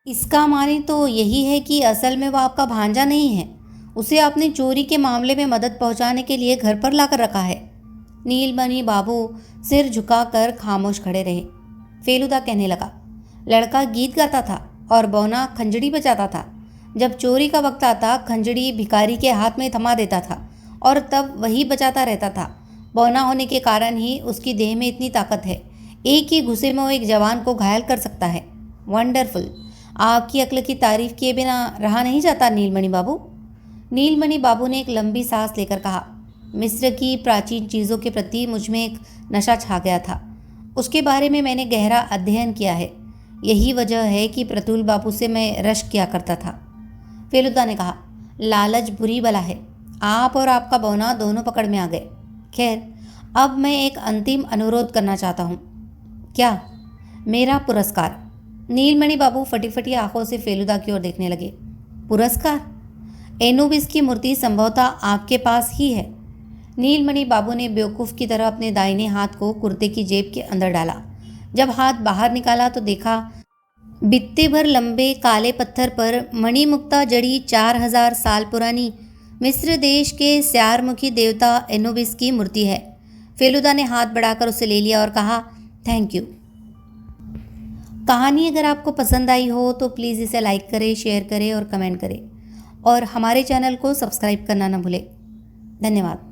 इसका माने तो यही है कि असल में वह आपका भांजा नहीं है, उसे आपने चोरी के मामले में मदद पहुंचाने के लिए घर पर लाकर रखा है। नीलमणि बाबू सिर झुकाकर खामोश खड़े रहे। फेलुदा कहने लगा, लड़का गीत गाता था और बौना खंजड़ी बजाता था। जब चोरी का वक्त आता खंजड़ी भिखारी के हाथ में थमा देता था और तब वही बजाता रहता था। बौना होने के कारण ही उसकी देह में इतनी ताकत है, एक ही घुसे में वो एक जवान को घायल कर सकता है। वंडरफुल। आपकी अक्ल की तारीफ किए बिना रहा नहीं जाता नीलमणि बाबू। नीलमणि बाबू ने एक लंबी सांस लेकर कहा, मिस्र की प्राचीन चीज़ों के प्रति मुझ में एक नशा छा गया था। उसके बारे में मैंने गहरा अध्ययन किया है। यही वजह है कि प्रतुल बाबू से मैं रश्क किया करता था। फेलुदा ने कहा, लालच बुरी बला है। आप और आपका बौना दोनों पकड़ में आ गए। खैर, अब मैं एक अंतिम अनुरोध करना चाहता हूँ। क्या? मेरा पुरस्कार। नीलमणि बाबू फटी फटी आंखों से फेलुदा की ओर देखने लगे। पुरस्कार? एनुबिस की मूर्ति संभवतः आपके पास ही है। नीलमणि बाबू ने बेवकूफ़ की तरह अपने दाहिने हाथ को कुर्ते की जेब के अंदर डाला। जब हाथ बाहर निकाला तो देखा बित्ते भर लंबे काले पत्थर पर मणिमुक्ता जड़ी 4000 साल पुरानी मिस्र देश के स्यारमुखी देवता एनुबिस की मूर्ति है। फेलुदा ने हाथ बढ़ाकर उसे ले लिया और कहा, थैंक यू। कहानी अगर आपको पसंद आई हो तो प्लीज़ इसे लाइक करें, शेयर करें और कमेंट करें और हमारे चैनल को सब्सक्राइब करना न भूलें। धन्यवाद।